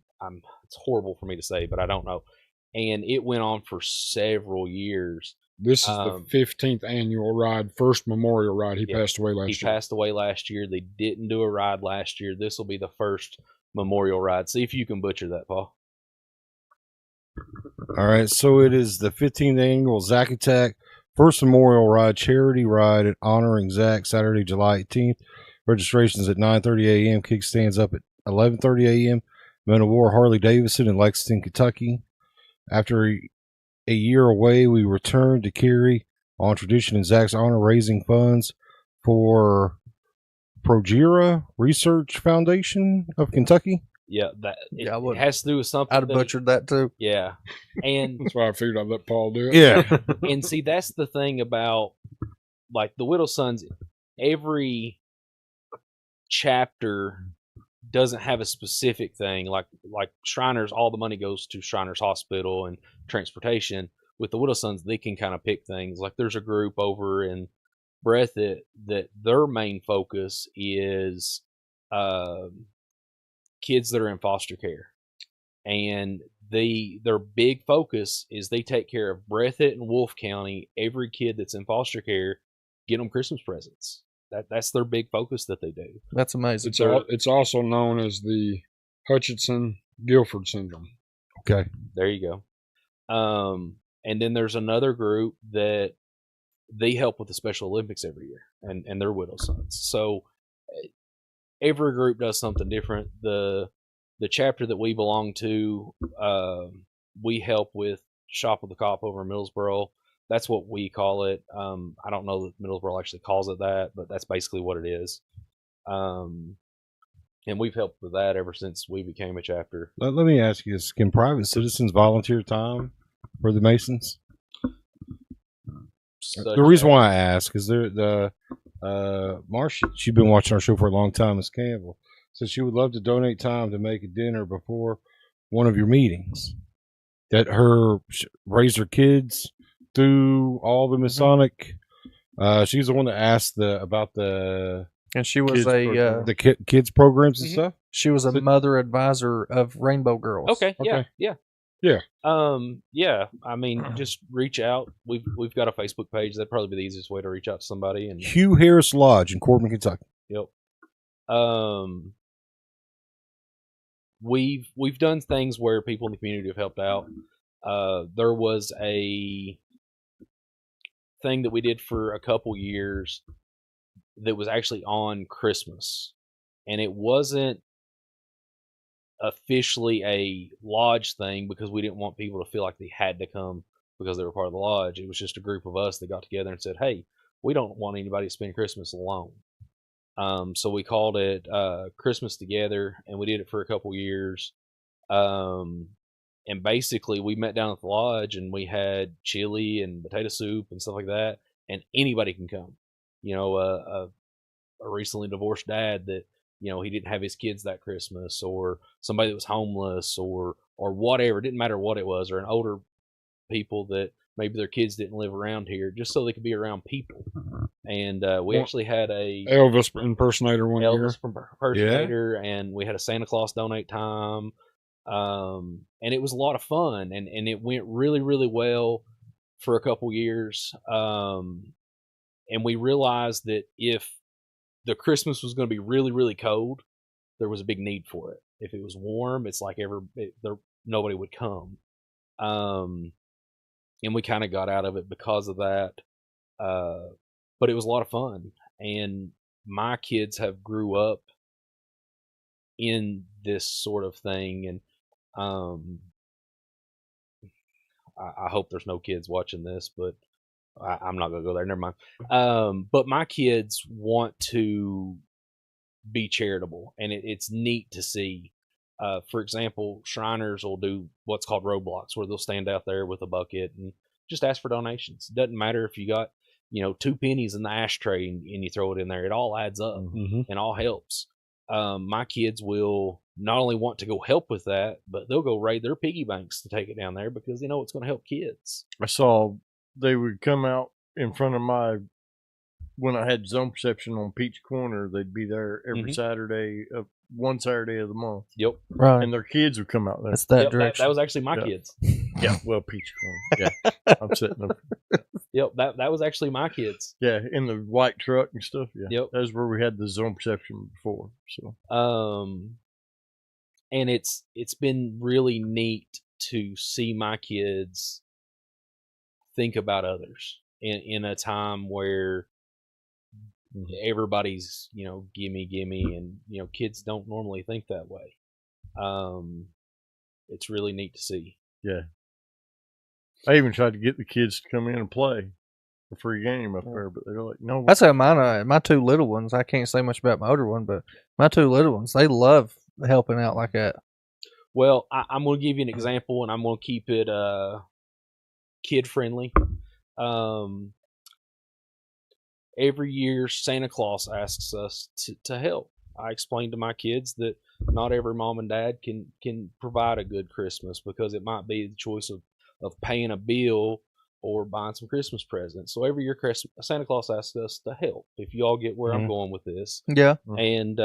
It's horrible for me to say, but I don't know. And it went on for several years. This is the 15th annual ride, first memorial ride. He Yeah, passed away last He year. passed away last year. They didn't do a ride last year. This will be the first memorial ride. See if you can butcher that, Paul. All right, so it is the 15th annual Zack Attack First Memorial Ride charity ride honoring Zack, Saturday, July 18th. Registrations at 9:30 a.m. Kickstands up at 11:30 a.m. Men of War Harley Davidson in Lexington, Kentucky. After a year away, we return to carry on tradition in Zack's honor, raising funds for Progira Research Foundation of Kentucky. Yeah, Yeah, I it would. has to do with something. I'd have butchered that too. Yeah, and That's why I figured I'd let Paul do it. Yeah. and see, that's the thing about like the Widow Sons. Every chapter doesn't have a specific thing. Like Shriners, all the money goes to Shriners Hospital and transportation. With the Widow Sons, they can kind of pick things. Like there's a group over in Breathitt that their main focus is kids that are in foster care, and their big focus is they take care of Breathitt and Wolfe County. Every kid that's in foster care, get them Christmas presents. That's their big focus that they do. That's amazing. It's also known as the Hutchinson-Gilford syndrome. Okay. There you go. And then there's another group that they help with the Special Olympics every year, and they're Widow Sons. So every group does something different. The chapter that we belong to, we help with Shop with the Cop over in Middlesboro. That's what we call it. I don't know that Middlesboro actually calls it that, but that's basically what it is. And we've helped with that ever since we became a chapter. Let me ask you this. Can private citizens volunteer time for the Masons? The reason why I ask is Marcia, she's been watching our show for a long time, Miss Campbell, says she would love to donate time to make a dinner before one of your meetings. That raised her kids through all the Masonic. She's the one that asked about the And she was kids programs and stuff. She was a mother advisor of Rainbow Girls. Okay. Yeah. Yeah. Yeah. I mean, just reach out. We've got a Facebook page. That'd probably be the easiest way to reach out to somebody. And Hugh Harris Lodge in Corbin, Kentucky. Yep. We've done things where people in the community have helped out. There was a thing that we did for a couple years that was actually on Christmas, and it wasn't officially a lodge thing because we didn't want people to feel like they had to come because they were part of the lodge. It was just a group of us that got together and said, hey, we don't want anybody to spend Christmas alone. So we called it Christmas Together, and we did it for a couple years. And basically we met down at the lodge and we had chili and potato soup and stuff like that, and anybody can come. You know, a recently divorced dad that, you know, he didn't have his kids that Christmas, or somebody that was homeless, or whatever. It didn't matter what it was, or an older people that maybe their kids didn't live around here, just so they could be around people. And we actually had a Elvis impersonator one year. Elvis impersonator, and we had a Santa Claus donate time. And it was a lot of fun, and it went really, really well for a couple years. And we realized that if the Christmas was going to be really, really cold, there was a big need for it. If it was warm, it's like nobody would come. And we kind of got out of it because of that. But it was a lot of fun. And my kids have grew up in this sort of thing. And I hope there's no kids watching this, but I'm not going to go there. Never mind. But my kids want to be charitable, and it's neat to see. For example, Shriners will do what's called roadblocks, where they'll stand out there with a bucket and just ask for donations. It doesn't matter if you got 2 pennies in the ashtray and you throw it in there. It all adds up and all helps. My kids will not only want to go help with that, but they'll go raid their piggy banks to take it down there because they know it's going to help kids. I saw they would come out in front of when I had Zone Perception on Peach Corner, they'd be there every Saturday, one Saturday of the month. Yep. Right. And their kids would come out there. That's that Yep, direction. that was actually my kids. Yeah, well, Peach Corner. Yeah, I'm sitting up. Yep, that was actually my kids. Yeah, in the white truck and stuff. Yeah, Yep. That's where we had the Zone Perception before. So, and it's been really neat to see my kids think about others in a time where everybody's gimme, and kids don't normally think that way. It's really neat to see. yeah. I even tried to get the kids to come in and play a free game up there, but they're like, no. That's how mine are. My 2 little ones, I can't say much about my older one, but my 2 little ones, they love helping out like that. Well, I'm going to give you an example, and I'm going to keep it kid friendly. Every year, Santa Claus asks us to help. I explained to my kids that not every mom and dad can provide a good Christmas, because it might be the choice of paying a bill or buying some Christmas presents. So every year, Santa Claus asks us to help. If you all get where I'm going with this, Yeah. and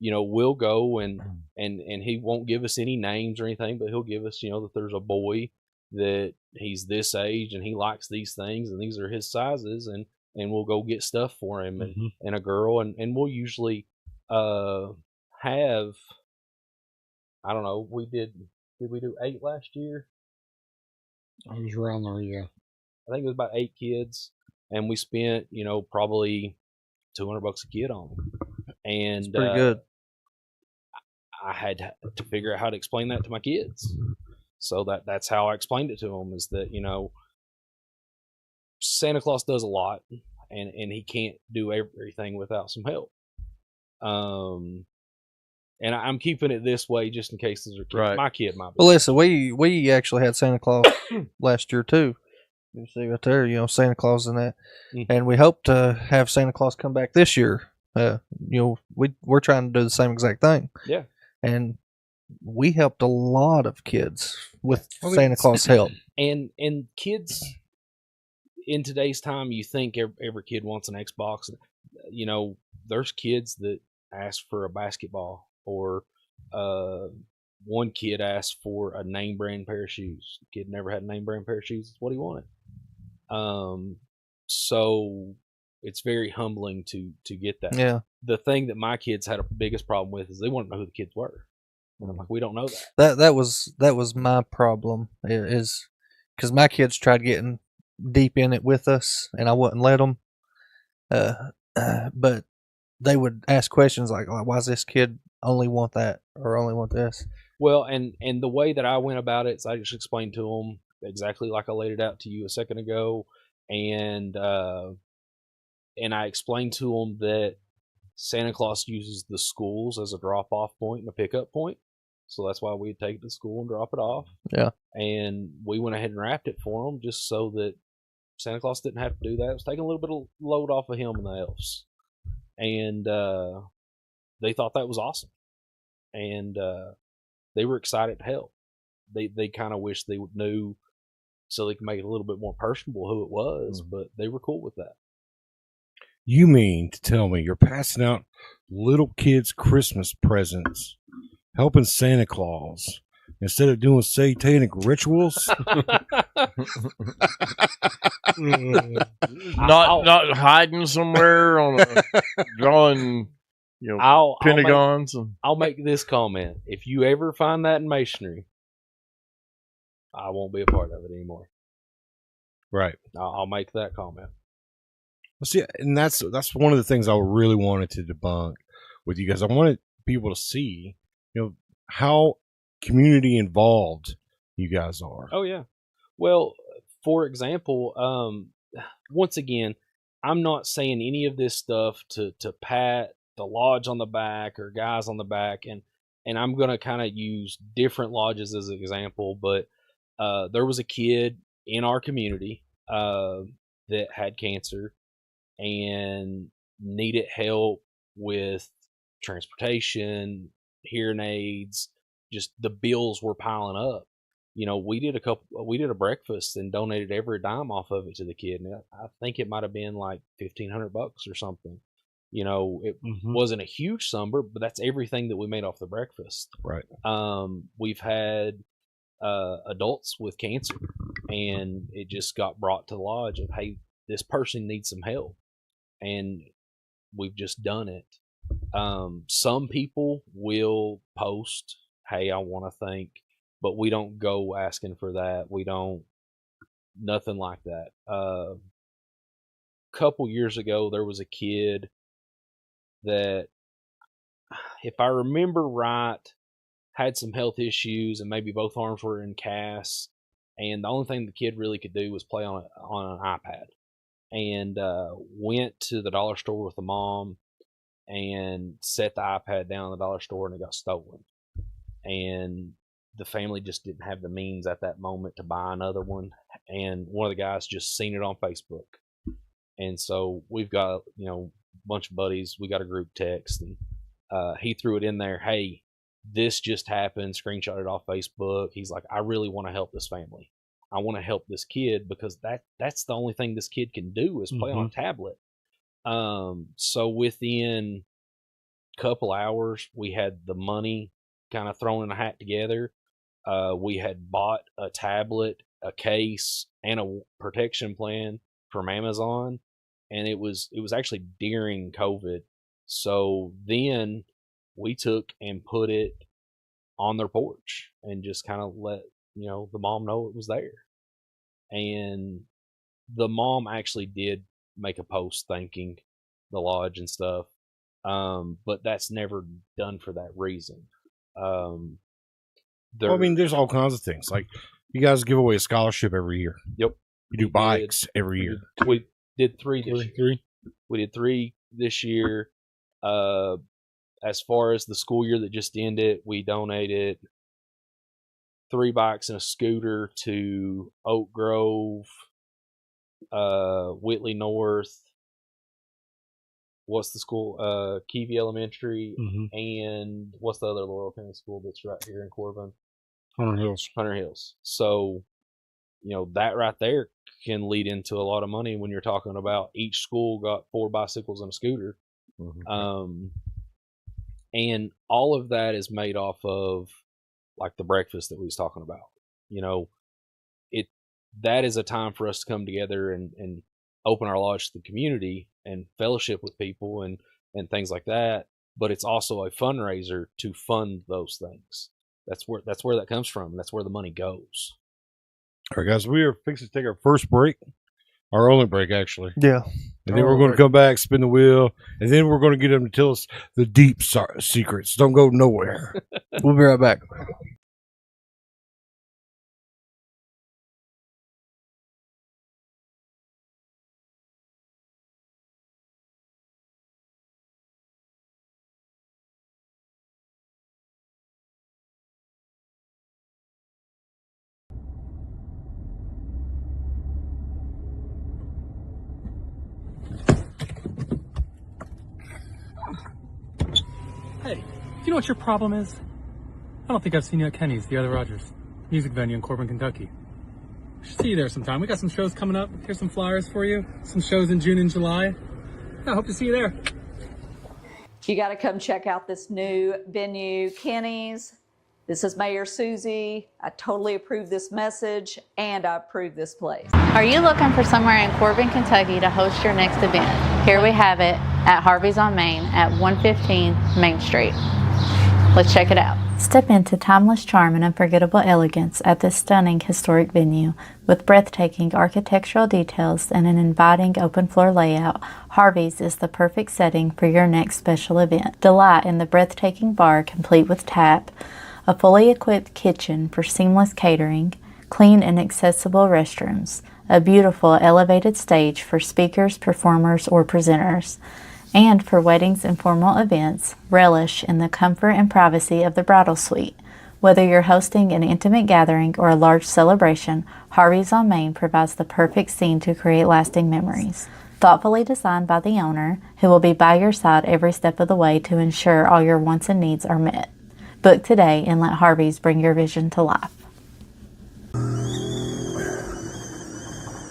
we'll go and he won't give us any names or anything, but he'll give us that there's a boy that he's this age and he likes these things and these are his sizes, and we'll go get stuff for him, and a girl, and we'll usually have, I don't know, did we do 8 last year? I was around there, yeah. I think it was about 8 kids, and we spent probably $200 a kid on them. And It's pretty good. I had to figure out how to explain that to my kids. So that's how I explained it to them, is that Santa Claus does a lot, and he can't do everything without some help. And I'm keeping it this way just in case there's a kid. Right. My kid might be. Well, listen, we actually had Santa Claus last year too. You see right there, Santa Claus and that, and we hope to have Santa Claus come back this year. We're trying to do the same exact thing. Yeah, and we helped a lot of kids with Santa Claus help. And kids in today's time, you think every kid wants an Xbox. There's kids that ask for a basketball, or one kid asked for a name brand pair of shoes. The kid never had a name brand pair of shoes. It's what he wanted. So it's very humbling to get that. Yeah. The thing that my kids had a biggest problem with is they wanted to know who the kids were. And I'm like, we don't know that. That was my problem, is because my kids tried getting deep in it with us, and I wouldn't let them. But they would ask questions like, why does this kid only want that or only want this? Well, and the way that I went about it is I just explained to them exactly like I laid it out to you a second ago, and I explained to them that Santa Claus uses the schools as a drop-off point and a pickup point, so that's why we'd take it to school and drop it off. Yeah. And we went ahead and wrapped it for them just so that Santa Claus didn't have to do that. It was taking a little bit of load off of him and the elves. And they thought that was awesome. And they were excited to help. They kind of wish they knew so they could make it a little bit more personable who it was, but they were cool with that. You mean to tell me you're passing out little kids' Christmas presents, helping Santa Claus, instead of doing satanic rituals. Not hiding somewhere on drawing, pentagons. I'll make this comment. If you ever find that in masonry, I won't be a part of it anymore. Right. I'll make that comment. Well, see, and that's one of the things I really wanted to debunk with you guys. I wanted people to see, how community involved you guys are. Oh yeah. Well, for example, once again, I'm not saying any of this stuff to pat the lodge on the back or guys on the back, and I'm going to kind of use different lodges as an example, but there was a kid in our community that had cancer and needed help with transportation, hearing aids. Just the bills were piling up. We did a breakfast and donated every dime off of it to the kid. And I think it might have been like $1,500 or something. It wasn't a huge sum, but that's everything that we made off the breakfast. Right. We've had adults with cancer, and it just got brought to the lodge of, hey, this person needs some help, and we've just done it. Some people will post, hey, I want to thank, but we don't go asking for that. We don't, nothing like that. Couple years ago, there was a kid that, if I remember right, had some health issues and maybe both arms were in casts, and the only thing the kid really could do was play on an iPad, and went to the dollar store with the mom and set the iPad down in the dollar store, and it got stolen. And the family just didn't have the means at that moment to buy another one, and one of the guys just seen it on Facebook. And so we've got, a bunch of buddies, we got a group text, and he threw it in there, hey, this just happened, screenshot it off Facebook. He's like, I really want to help this family. I want to help this kid, because that's the only thing this kid can do is play on a tablet. So within a couple hours, we had the money kind of thrown in a hat together. We had bought a tablet, a case, and a protection plan from Amazon, and it was actually during COVID. So then we took and put it on their porch and just kind of let the mom know it was there. And the mom actually did make a post thanking the lodge and stuff, but that's never done for that reason. There's all kinds of things. Like, you guys give away a scholarship every year. Yep. You do bikes every year. We did three this year. We did 3 this year. As far as the school year that just ended, we donated 3 bikes and a scooter to Oak Grove, Whitley North. What's the school? Keavy Elementary, and what's the other Laurel County school that's right here in Corbin? Hunter Hills. Hunter Hills. So, that right there can lead into a lot of money when you're talking about each school got 4 bicycles and a scooter. And all of that is made off of like the breakfast that we was talking about. That is a time for us to come together and open our lodge to the community and fellowship with people and things like that. But it's also a fundraiser to fund those things. That's where that comes from. And that's where the money goes. All right, guys, we are fixing to take our first break. Our only break, actually. Yeah. And then we're going to come back, spin the wheel, and then we're going to get them to tell us the deep secrets. Don't go nowhere. We'll be right back. Hey, do you know what your problem is? I don't think I've seen you at Kenny's, the other Rogers music venue in Corbin, Kentucky. I should see you there sometime. We got some shows coming up. Here's some flyers for you. Some shows in June and July. Yeah, I hope to see you there. You got to come check out this new venue, Kenny's. This is Mayor Susie. I totally approve this message and I approve this place. Are you looking for somewhere in Corbin, Kentucky to host your next event? Here we have it at Harvey's on Main at 115 Main Street. Let's check it out. Step into timeless charm and unforgettable elegance at this stunning historic venue. With breathtaking architectural details and an inviting open floor layout, Harvey's is the perfect setting for your next special event. Delight in the breathtaking bar complete with tap, a fully equipped kitchen for seamless catering, clean and accessible restrooms, a beautiful elevated stage for speakers, performers, or presenters. And for weddings and formal events, relish in the comfort and privacy of the bridal suite. Whether you're hosting an intimate gathering or a large celebration, Harvey's on Main provides the perfect scene to create lasting memories. Thoughtfully designed by the owner, who will be by your side every step of the way to ensure all your wants and needs are met. Book today and let Harvey's bring your vision to life.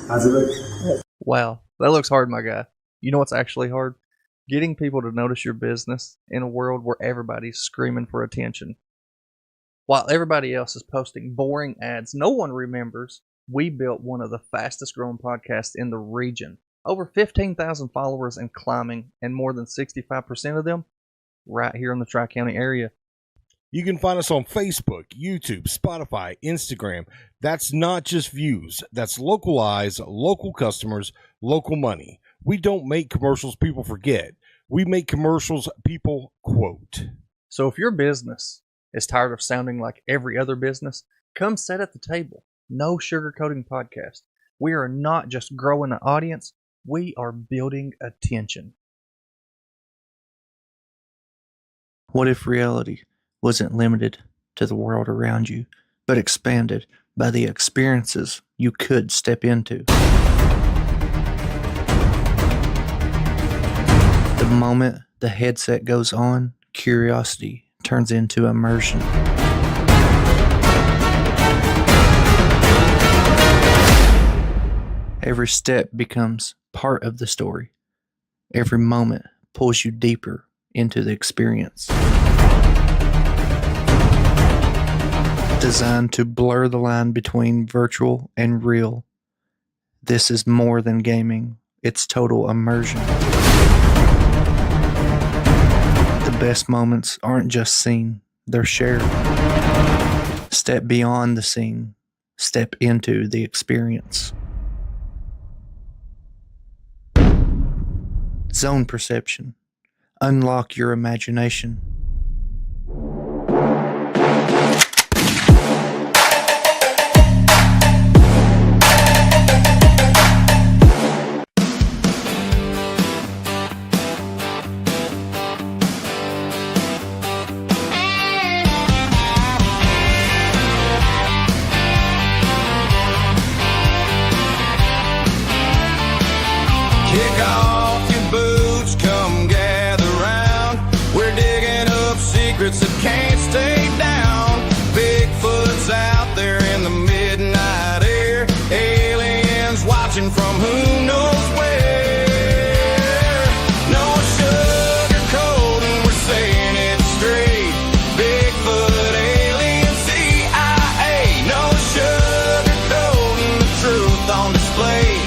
How's it look? Wow, that looks hard, my guy. You know what's actually hard? Getting people to notice your business in a world where everybody's screaming for attention. While everybody else is posting boring ads no one remembers, we built one of the fastest growing podcasts in the region. Over 15,000 followers and climbing, and more than 65% of them right here in the Tri-County area. You can find us on Facebook, YouTube, Spotify, Instagram. That's not just views. That's local eyes, local customers, local money. We don't make commercials people forget. We make commercials people quote. So if your business is tired of sounding like every other business, come sit at the table. No sugarcoating podcast. We are not just growing an audience. We are building attention. What if reality wasn't limited to the world around you, but expanded by the experiences you could step into? The moment the headset goes on, curiosity turns into immersion. Every step becomes part of the story. Every moment pulls you deeper into the experience. Designed to blur the line between virtual and real, this is more than gaming. It's total immersion. The best moments aren't just seen, they're shared. Step beyond the scene, step into the experience. Zone perception. Unlock your imagination. Kick off your boots, come gather round. We're digging up secrets that can't stay down. Bigfoot's out there in the midnight air. Aliens watching from who knows where. No sugarcoating, we're saying it straight. Bigfoot, alien, CIA. No sugarcoating, the truth on display.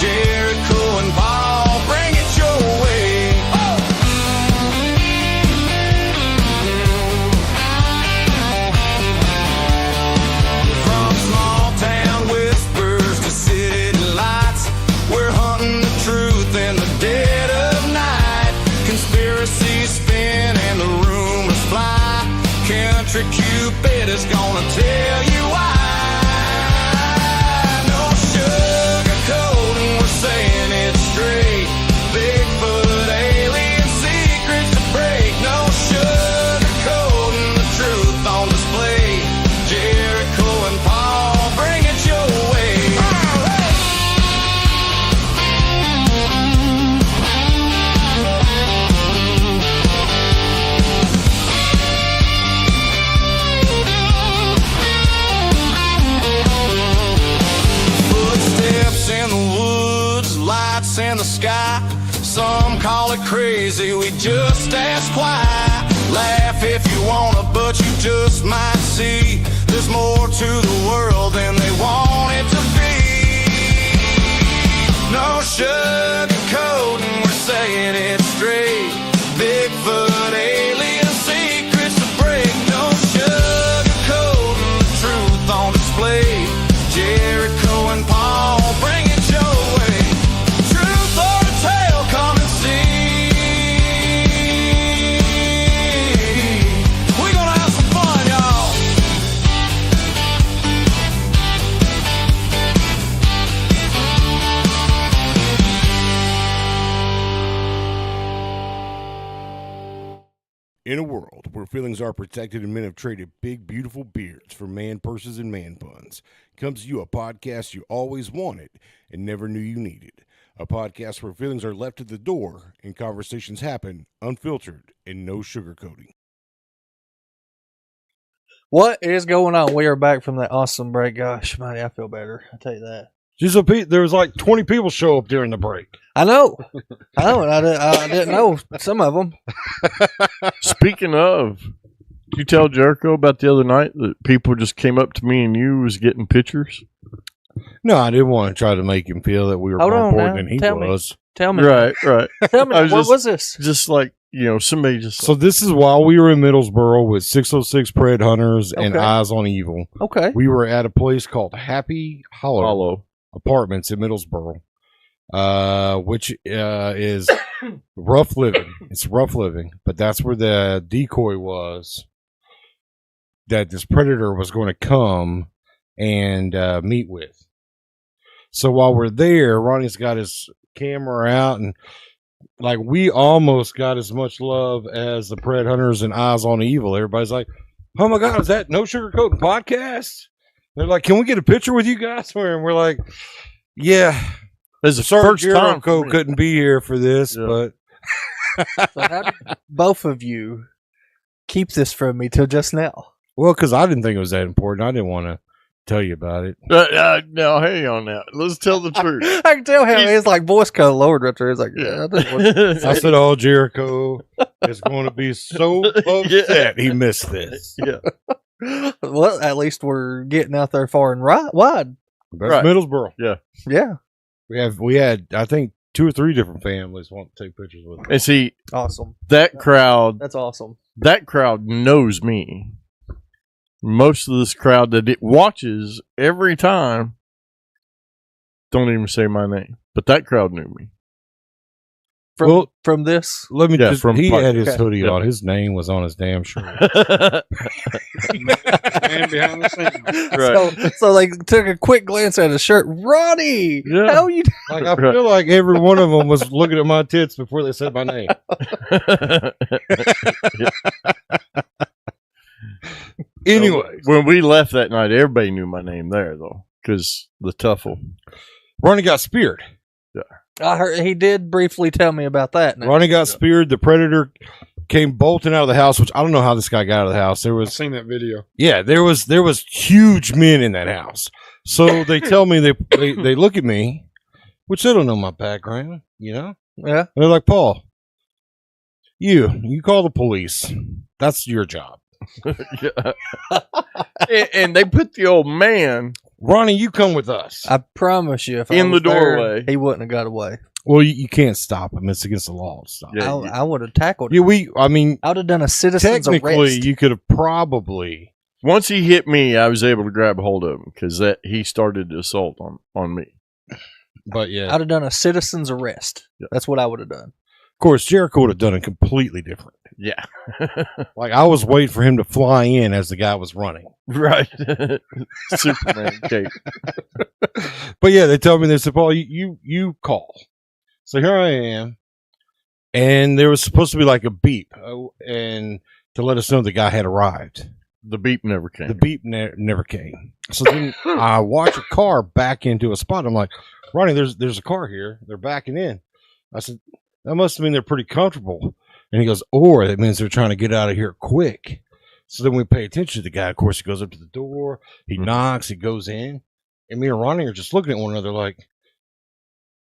Jericho and Paul, bring it your way. From small town whispers to city lights, we're hunting the truth in the dead of night. Conspiracies spin and the rumors fly. Country Cupid is gonna tell you why. No sugarcoating, we're saying it straight. Bigfoot, alien, secrets to break. No sugarcoating, the truth on display. Jericho and Paul, bring it your way. Footsteps in the woods, lights in the sky. Some call it crazy, we just ask why. Laugh if you wanna, but you just might see there's more to the world than they want it to be. No sugarcoating, we're saying it straight. Bigfoot, alien secrets to break. No sugarcoating, the truth on display. Jericho and Paul, bring it your way. Truth or a tale, come and see. We're gonna have some fun, y'all. In a world where feelings are protected and men have traded big, beautiful beards for man purses and man buns, comes to you a podcast you always wanted and never knew you needed. A podcast where feelings are left at the door and conversations happen unfiltered and no sugarcoating. What is going on? We are back from that awesome break. Gosh, buddy, I feel better. I tell you that. Just so there was like 20 people show up during the break. I know. And I didn't know some of them. Speaking of, did you tell Jericho about the other night that people just came up to me and you was getting pictures? No, I didn't want to try to make him feel that we were Hold more on important now. than he Tell me. was. Tell me. Right. Tell me. I was What just- was this? Just like, somebody just. So this is while we were in Middlesboro with 606 Pred Hunters and Okay. Eyes on Evil. Okay. We were at a place called Happy Hollow Hollow. Apartments in Middlesboro, which is rough living. It's rough living, but that's where the decoy was that this predator was going to come and meet with. So while we're there, Ronnie's got his camera out, and like we almost got as much love as the Pred Hunters and Eyes on Evil. Everybody's like, "Oh my God, is that No Sugarcoating podcast?" They're like, "Can we get a picture with you guys?" And we're like, "Yeah." It's the Sorry, first time. Jericho couldn't be here for this, Yeah. but So how did both of you keep this from me till just now? well, because I didn't think it was that important. I didn't want to tell you about it. Now, hang on now. Let's tell the truth. I can tell how his like voice kind of lowered right there. He's like, yeah, I didn't want to I said, "Oh, Jericho is going to be so upset he missed this." Well, at least we're getting out there far and wide. That's Right. Middlesboro. Yeah. We had I think 2 or 3 different families want to take pictures with us. And see, Awesome. that crowd That's awesome. knows me. Most of this crowd that it watches every time don't even say my name. But that crowd knew me. From this. Let me Yeah, just. from He Park- had his okay. hoodie Yeah. on. His name was on his damn shirt. Man behind the scenes. Right. So they took a quick glance at his shirt. Ronnie, Yeah. how you? Like I feel like every one of them was looking at my tits before they said my name. Anyway, when we left that night, everybody knew my name there, though, because the Tuffle. Ronnie got speared. I heard he did briefly tell me about that. Now. Ronnie got speared. The predator came bolting out of the house, which I don't know how this guy got out of the house. There I've was seen that video. there was huge men in that house. So they tell me they look at me, which they don't know my background, Yeah. And they're like, "Paul, you call the police. That's your job. Yeah. and they put the old man. Ronnie, you come with us." I promise you, if I In was the there, doorway. he wouldn't have got away. Well, you can't stop him. It's against the law to stop. Yeah. I would have tackled Yeah, him. I mean, I would have done a citizen's technically, arrest. you could have probably. Once he hit me, I was able to grab a hold of him because he started the assault on me. But yeah, I'd have done a citizen's arrest. Yeah. That's what I would have done. of course, Jericho would have done it completely different. Yeah. Like I was waiting for him to fly in as the guy was running. Right. Superman cape. But yeah, they tell me, they said, "Paul, you call." So here I am, and there was supposed to be like a beep, and to let us know the guy had arrived. The beep never came. The beep never came. So then I watch a car back into a spot. I'm like, "Ronnie, there's a car here. They're backing in." I said, "That must mean they're pretty comfortable." And he goes, "Or that means they're trying to get out of here quick." So then we pay attention to the guy. Of course, he goes up to the door. He knocks. He goes in. And me and Ronnie are just looking at one another like,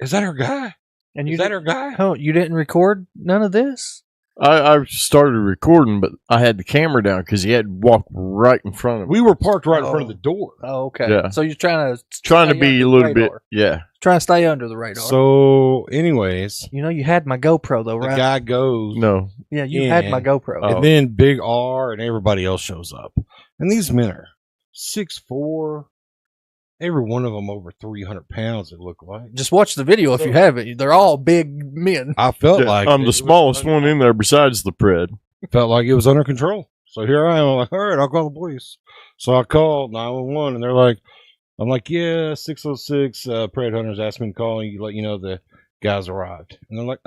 "Is that our guy? And Is that our guy?" Oh, you didn't record none of this? I started recording, but I had the camera down because he had walked right in front of me. We were parked right in front of the door. Oh, okay. Yeah. So you're trying to Trying to stay be under a the little bit, radar. yeah. Trying to stay under the radar. So, anyways, you know, you had my GoPro though, the right? guy goes, No. Yeah, you had Yeah. my GoPro. Oh. and then Big R and everybody else shows up. And these men are 6'4", every one of them over 300 pounds, it looked like. Just watch the video if you haven't. They're all big men. I felt Yeah, like I'm it the was smallest one in there besides the Pred. felt like it was under control. So here I am. I'm like, all right, I'll call the police. So I called 911, and they're like, I'm like, yeah, 606 Pred Hunters asked me to call you, let you know the guys arrived. And they're like,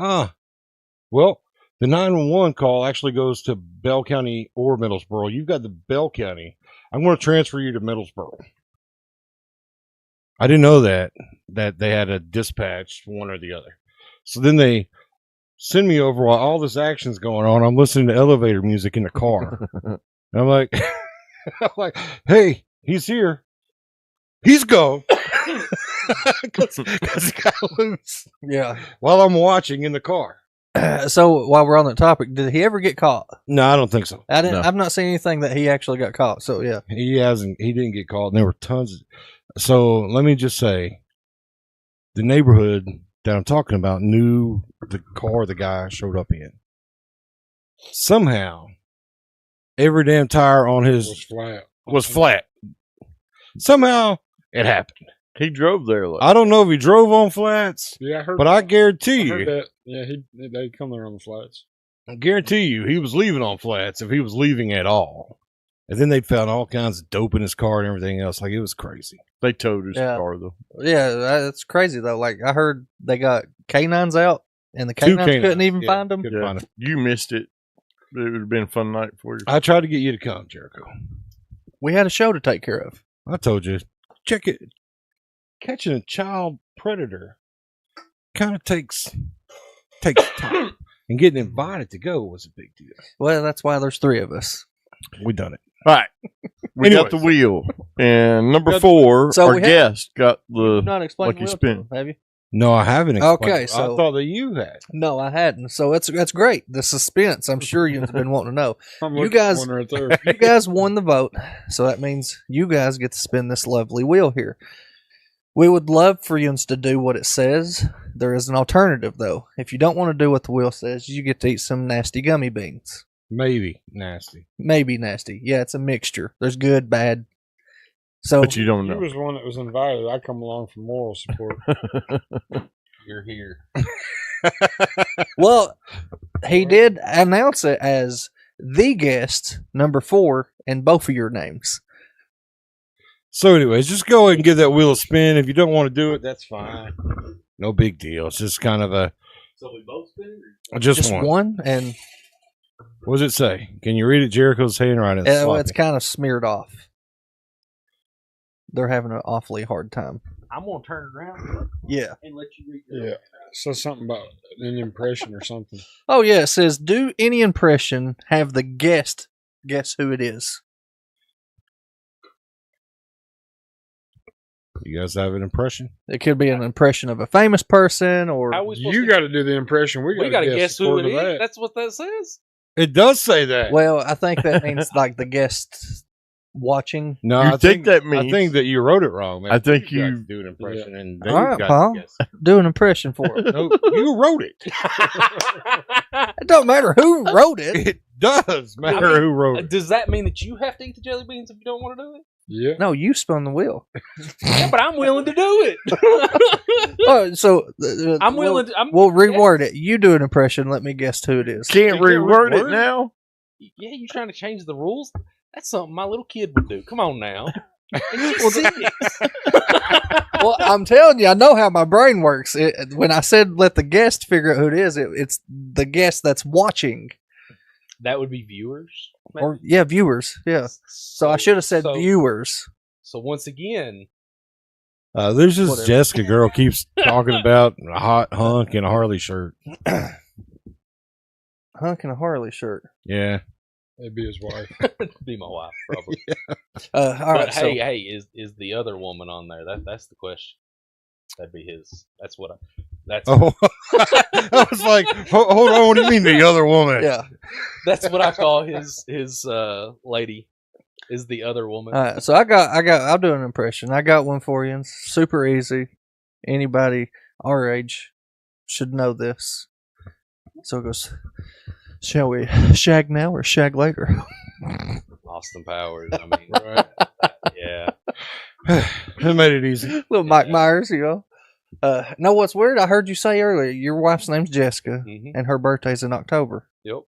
well, the 911 call actually goes to Bell County or Middlesboro. You've got the Bell County. I'm going to transfer you to Middlesboro. I didn't know that they had a dispatch, one or the other. So then they send me over while all this action's going on. I'm listening to elevator music in the car. And I'm like, hey, he's here. He's gone. Because he got loose Yeah. while I'm watching in the car. So while we're on that topic, did he ever get caught? No, I don't think so. I didn't. No. I've not seen anything that he actually got caught. So yeah. He didn't get caught. And there were tons. So let me just say, the neighborhood that I'm talking about knew the car the guy showed up in. Somehow, every damn tire on It his was flat. was flat. Somehow, it happened. He drove there. Like, I don't know if he drove on flats, Yeah, I heard. but I guarantee I heard you, that. Yeah, they come there on the flats. I guarantee you, he was leaving on flats if he was leaving at all. And then they found all kinds of dope in his car and everything else. Like, it was crazy. they towed his Yeah. car though. Yeah, that's crazy though. Like I heard they got canines out, and the canines couldn't even Yeah, find them. couldn't Yeah. find 'em. You missed it. It would have been a fun night for you. I tried to get you to come, Jericho. We had a show to take care of. I told you, check it. Catching a child predator kind of takes time, and getting invited to go was a big deal. Well, that's why there's three of us. We done it. All right. We got the Anyways. wheel. And number 4, So our we have- guest got the You've not explained lucky Will to spin. them, have you? No, I haven't. explained Okay, it. so- I thought that you had. No, I hadn't. So that's great. The suspense. I'm sure you've been wanting to know. I'm You looking at guys- one right there. You guys won the vote, so that means you guys get to spin this lovely wheel here. We would love for you to do what it says. There is an alternative, though. If you don't want to do what the wheel says, you get to eat some nasty gummy beans. Maybe nasty. Maybe nasty. Yeah, it's a mixture. There's good, bad. So But you don't He know. was the one that was invited. I come along for moral support. You're here. well, he did announce it as the guest number 4 in both of your names. So, anyways, just go ahead and give that wheel a spin. If you don't want to do it, that's fine. No big deal. It's just kind of a So we both spin? just one. one, and What does it say? Can you read it? Jericho's handwriting. It's it's sloppy. kind of smeared off. They're having an awfully hard time. I'm going to turn it around Yeah. and let you read it. Yeah. So something about an impression or something. Oh yeah, it says do any impression, have the guest guess who it is. You guys have an impression? It could be an impression of a famous person or How we supposed You to, got to do the impression. We we got to guess who it according is. to that. That's what that says. It does say that. well, I think that means like the guest watching. No, You I think that I means think that you wrote it wrong, man. I think got you- to do an impression, and then All you right, got Paul. to guess. Do an impression for it. No, you wrote it. It don't matter who wrote it. It does matter who wrote it. Does that mean that you have to eat the jelly beans if you don't want to do it? Yeah. No, you spun the wheel. Yeah, but I'm willing to do it. Oh, so I'm willing. To, I'm, We'll reword it. You do an impression. Let me guess who it is. Can't You can't reword it reword it? now. Yeah, you trying to change the rules? That's something my little kid would do. Come on now. And you see it. Well, I'm telling you, I know how my brain works. When I said let the guest figure out who it is, it's the guest that's watching. That would be viewers. Or yeah, viewers. Yeah. So I should have said so- viewers. So once again, There's this Whatever. Jessica girl keeps talking about a hot hunk in a Harley shirt. Hunk in a Harley shirt. Yeah. It'd be his wife. be my wife probably. All right. But So hey, is the other woman on there? That's the question. That'd be his. That's what I. That's Oh, I was like, hold on. What do you mean the other woman? Yeah. that's what I call his lady. Is the other woman. All right, so I'll do an impression. I got one for you. It's super easy. Anybody our age should know this. So it goes, shall we shag now or shag later? Austin Powers. I mean, yeah. That made it easy. Little Mike Myers, you know. Know what's weird? I heard you say earlier your wife's name's Jessica Mhm. and her birthday's in October. Yep.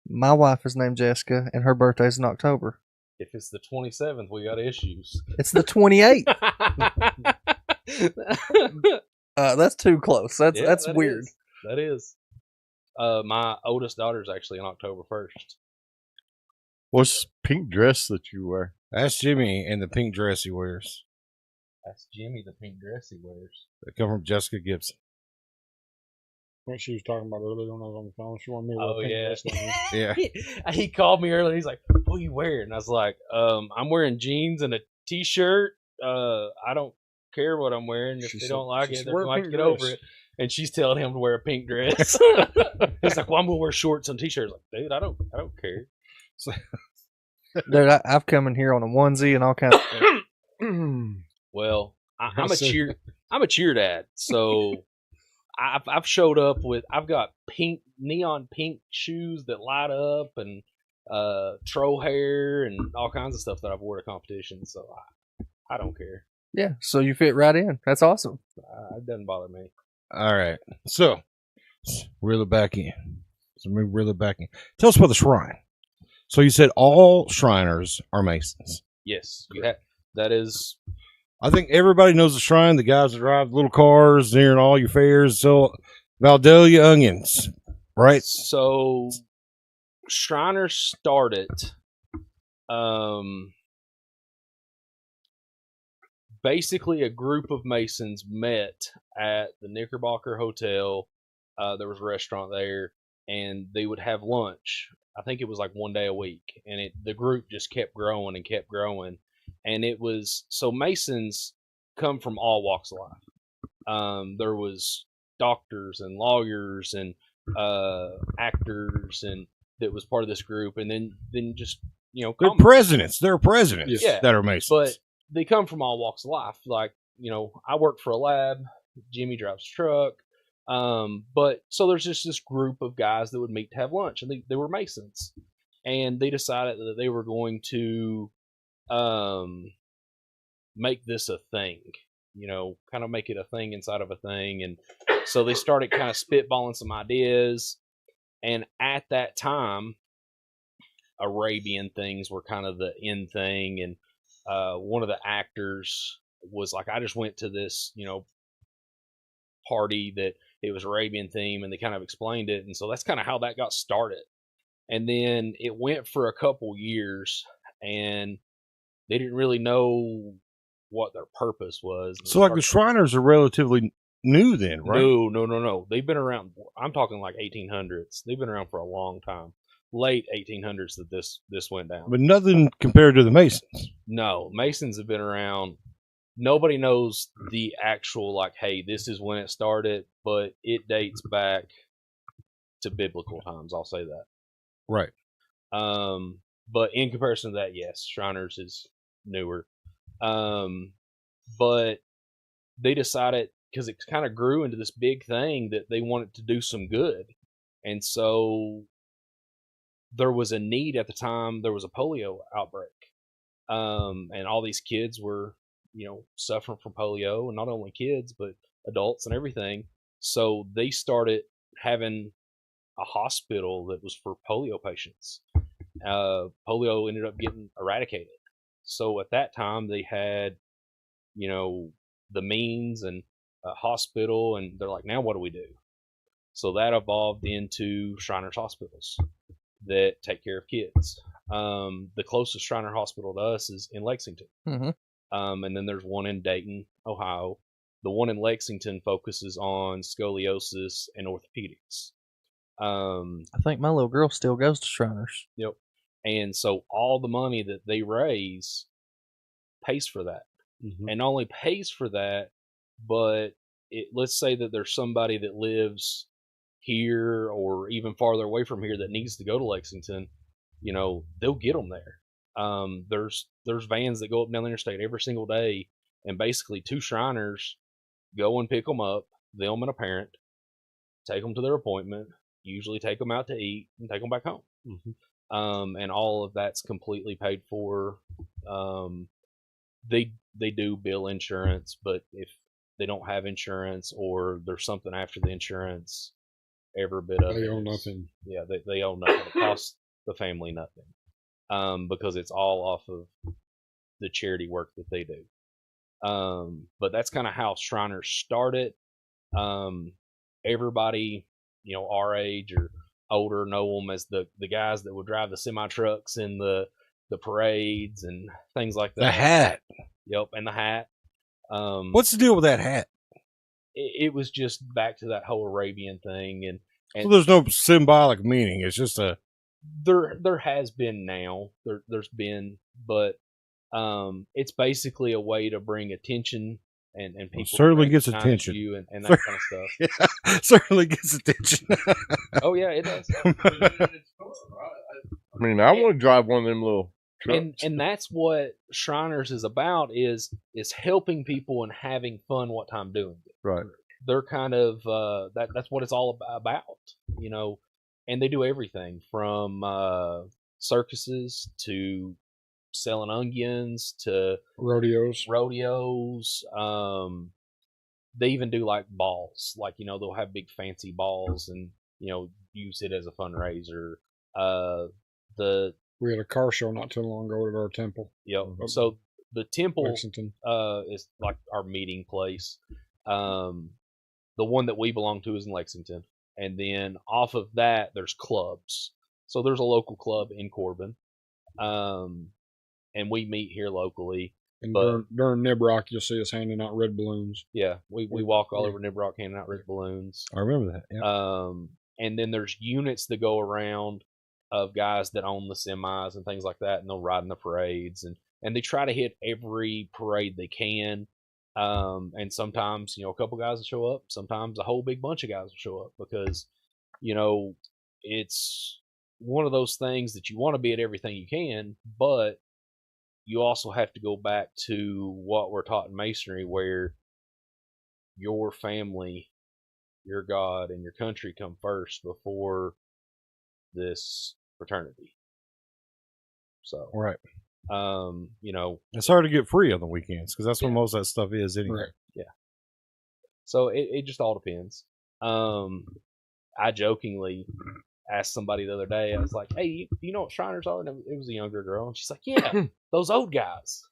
My wife is named Jessica and her birthday's in October. If it's the 27th, we got issues. It's the 28th. That's too close. That's that weird. is. That is. My oldest daughter's actually on October 1st. What's pink dress that you wear? That's Jimmy in the pink dress he wears. That's Jimmy, the pink dress he wears. They come from Jessica Gibson. What she was talking about earlier when I was on the phone. She wanted me to wear Oh pink yeah, dress down Yeah. he called me earlier. He's like, "What are you wearing?" And I was like, "I'm wearing jeans and a t-shirt. I don't care what I'm wearing. If She they said- don't like she it, said, they're "Wear a gonna have to pink get over dress." it." And she's telling him to wear a pink dress. He's like, "Well, I'm gonna wear shorts and t-shirts." Like, dude, I don't care. Dude, I've come in here on a onesie and all kinds of stuff. Well, I'm a That's it. I'm a cheer dad, so I've showed up with I've got neon pink shoes that light up and troll hair and all kinds of stuff that I've wore to competitions. So I don't care. Yeah, so you fit right in. That's awesome. It doesn't bother me. All right. So, reel it back in. Tell us about the shrine. So you said all Shriners are Masons. Yes, you have. That is I think everybody knows the shrine. The guys that drive little cars near all your fairs sell Valdelia onions, right? so. Shriners started. Basically, a group of Masons met at the Knickerbocker Hotel. There was a restaurant there, and they would have lunch. I think it was like one day a week, and the group just kept growing and kept growing. And it was so Masons come from all walks of life. There was doctors and lawyers and actors, and that was part of this group. And then just They're common- presidents. They're presidents Yeah, that are Masons. but they come from all walks of life. Like, I work for a lab. Jimmy drives a truck. But so there's just this group of guys that would meet to have lunch, and they were Masons, and they decided that they were going to make this a thing, kind of make it a thing inside of a thing. And so they started kind of spitballing some ideas. And at that time, Arabian things were kind of the in thing. And one of the actors was like, I just went to this, party that it was Arabian theme, and they kind of explained it. And so that's kind of how that got started. And then it went for a couple years, and they didn't really know what their purpose was. So, like, the Shriners are relatively new then, right? No. They've been around. I'm talking like 1800s. They've been around for a long time. Late 1800s that this went down. But nothing compared to the Masons. No, Masons have been around. Nobody knows the actual, like, hey, this is when it started, but it dates back to biblical times. I'll say that. Right. But in comparison to that, yes, Shriners is newer. But they decided, because it kind of grew into this big thing, that they wanted to do some good. And so there was a need at the time. There was a polio outbreak. And all these kids were, suffering from polio, and not only kids, but adults and everything. So they started having a hospital that was for polio patients. Polio ended up getting eradicated. So at that time they had, the means and a hospital, and they're like, now what do we do? So that evolved into Shriners hospitals that take care of kids. The closest Shriner hospital to us is in Lexington. Mm-hmm. And then there's one in Dayton, Ohio. The one in Lexington focuses on scoliosis and orthopedics. I think my little girl still goes to Shriners. Yep. And so all the money that they raise pays for that. Mm-hmm. And not only pays for that, but let's say that there's somebody that lives here or even farther away from here that needs to go to Lexington, you know, they'll get them there. There's vans that go up and down the interstate every single day, and basically 2 Shriners go and pick them up, them and a parent, take them to their appointment, usually take them out to eat, and take them back home. And all of that's completely paid for. They do bill insurance, but if they don't have insurance or there's something after the insurance, every bit of They it owe is- nothing. Yeah, they owe nothing. It costs the family nothing, because it's all off of the charity work that they do. But that's kind of how Shriners started. Everybody, you know, our age or older know them as the guys that would drive the semi trucks in the parades and things like that. The hat. Yep, and the hat. What's the deal with that hat? It was just back to that whole Arabian thing, and So there's no symbolic meaning. It's just a. there has been now. There's been, but it's basically a way to bring attention and people certainly gets recognize attention. you and that kind of stuff. Yeah, certainly gets attention. Oh yeah, it does. I mean, I want to drive one of them little trucks. And that's what Shriners is about is helping people and having fun what time doing it. Right. They're kind of that's what it's all about, you know. And they do everything from circuses to selling onions to Rodeos. They even do like balls, like, you know, they'll have big fancy balls and, you know, use it as a fundraiser. We had a car show not too long ago at our temple. Yep. So the temple Lexington. is like our meeting place. The one that we belong to is in Lexington, and then off of that there's clubs. So there's a local club in Corbin, and we meet here locally. And But during Nibrock, you'll see us handing out red balloons. yeah, we walk all over Nibrock handing out red balloons. I remember that. Yeah. And then there's units that go around of guys that own the semis and things like that, and they'll ride in the parades, and they try to hit every parade they can. And sometimes, you know, a couple guys will show up. Sometimes a whole big bunch of guys will show up because, you know, it's one of those things that you want to be at everything you can, but you also have to go back to what we're taught in Masonry, where your family, your God, and your country come first before this fraternity. So, Right. you know, It's hard to get free on the weekends because that's when most of that stuff is anyway. Right. so it just all depends. I jokingly asked somebody the other day, I was like, hey, you know what Shriners are? And it was a younger girl, and she's like, yeah, those old guys.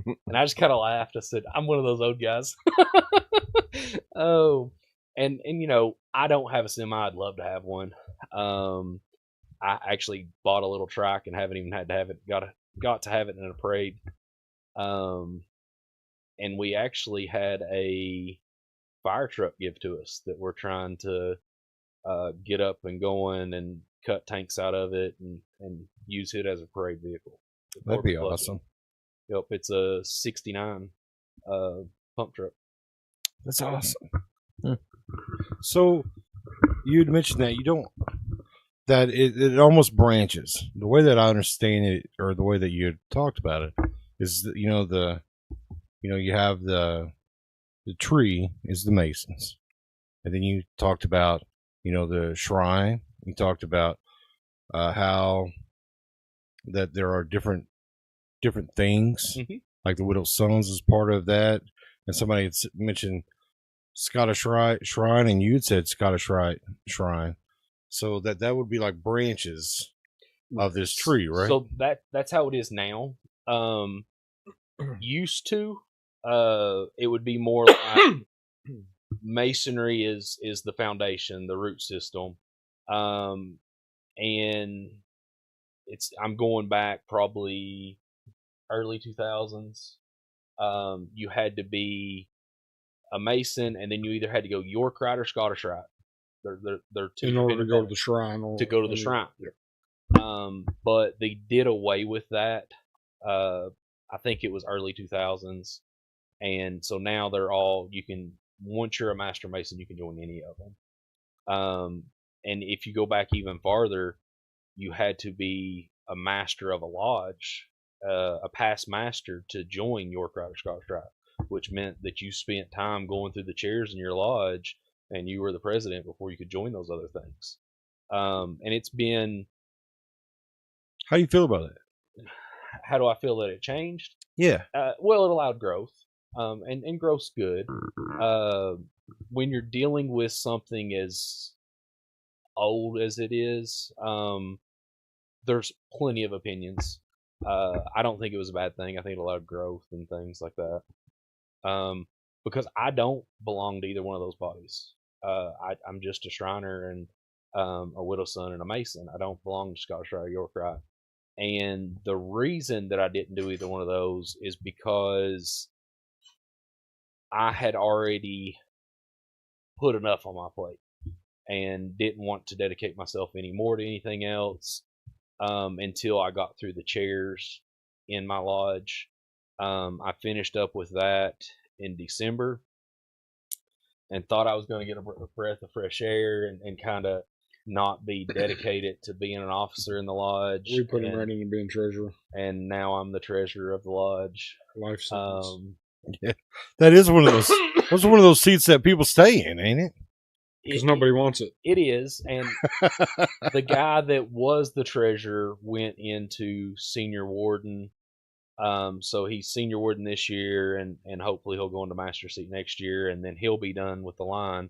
And I just kind of laughed. I said, I'm one of those old guys. Oh, and you know, I don't have a semi. I'd love to have one. I actually bought a little trike and haven't even had to have it. Got to have it in a parade. And we actually had a fire truck give to us that we're trying to get up and going and cut tanks out of it and use it as a parade vehicle. That'd be Corbin Plus. awesome. Yep, it's a 69 pump truck. That's awesome. So you'd mentioned that it almost branches. The way that I understand it, or the way that you had talked about it, is that, you have the tree is the Masons, and then you talked about the shrine. You talked about how that there are different things, like the Widow's Sons is part of that, and somebody had mentioned Scottish Shrine, and you had said Scottish Shrine. So that would be like branches of this tree, right? So that's how it is now. Used to, it would be more like Masonry is the foundation, the root system, and I'm going back probably early 2000s. You had to be a Mason, and then you either had to go York Rite or Scottish Rite. They're two In order to go to independent the shrine. to go to the shrine. Yeah. But they did away with that. I think it was early 2000s, and so now they're all you can once you're a master mason, you can join any of them. And if you go back even farther, you had to be a master of a lodge, a past master, to join York Rider Scottish Rite, which meant that you spent time going through the chairs in your lodge, and you were the president before you could join those other things. And it's been. How do you feel about that? How do I feel that it changed? Yeah. Well, it allowed growth, and growth's good. When you're dealing with something as old as it is, there's plenty of opinions. I don't think it was a bad thing. I think it allowed growth and things like that. Because I don't belong to either one of those bodies. I'm just a Shriner and a Widow's Son and a Mason. I don't belong to Scottish Rite or York Rite. And the reason that I didn't do either one of those is because I had already put enough on my plate and didn't want to dedicate myself anymore to anything else until I got through the chairs in my lodge. I finished up with that in December and thought I was going to get a breath of fresh air and kind of not be dedicated to being an officer in the lodge. We put him right into being treasurer. And now I'm the treasurer of the lodge. Life sentence. Yeah, that is one of those. That's one of those seats that people stay in, ain't it? Because nobody wants it. It is, and the guy that was the treasurer went into senior warden. So he's senior warden this year, and hopefully he'll go into master seat next year, and then he'll be done with the line.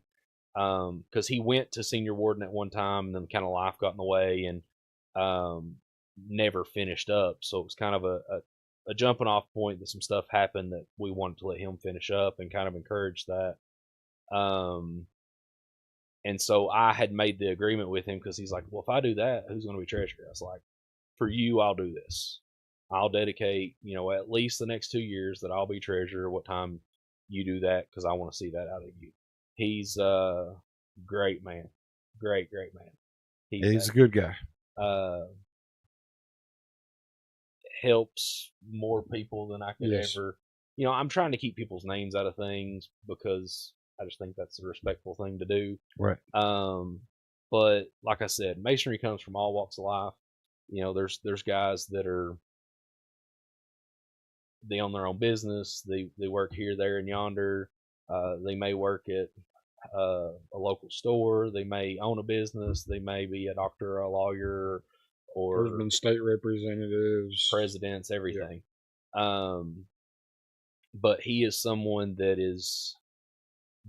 Because he went to senior warden at one time, and then kind of life got in the way, and never finished up. So it was kind of a jumping off point that some stuff happened that we wanted to let him finish up and kind of encourage that. And so I had made the agreement with him because he's like, well, if I do that, who's going to be treasurer? I was like, for you, I'll do this. I'll dedicate, at least the next 2 years that I'll be treasurer. What time you do that? Because I want to see that out of you. He's a great man. Great man. He's a good guy. Helps more people than I could Yes. ever. I'm trying to keep people's names out of things because I just think that's a respectful thing to do. Right. But like I said, masonry comes from all walks of life. There's guys that they own their own business. They work here, there, and yonder. They may work at a local store. They may own a business. They may be a doctor, a lawyer, or There's been state representatives, presidents, everything. Yeah. But he is someone that is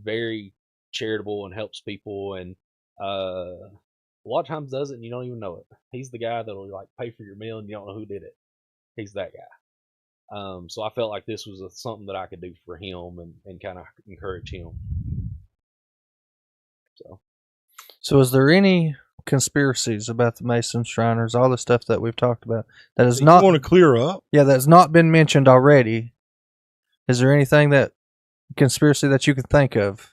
very charitable and helps people, and a lot of times does it and you don't even know it. He's the guy that'll pay for your meal and you don't know who did it. He's that guy. So I felt like this was something that I could do for him and kind of encourage him. So is there any conspiracies about the Mason Shriners, all the stuff that we've talked about that is not want to clear up? Yeah, that's not been mentioned already. Is there anything conspiracy that you can think of?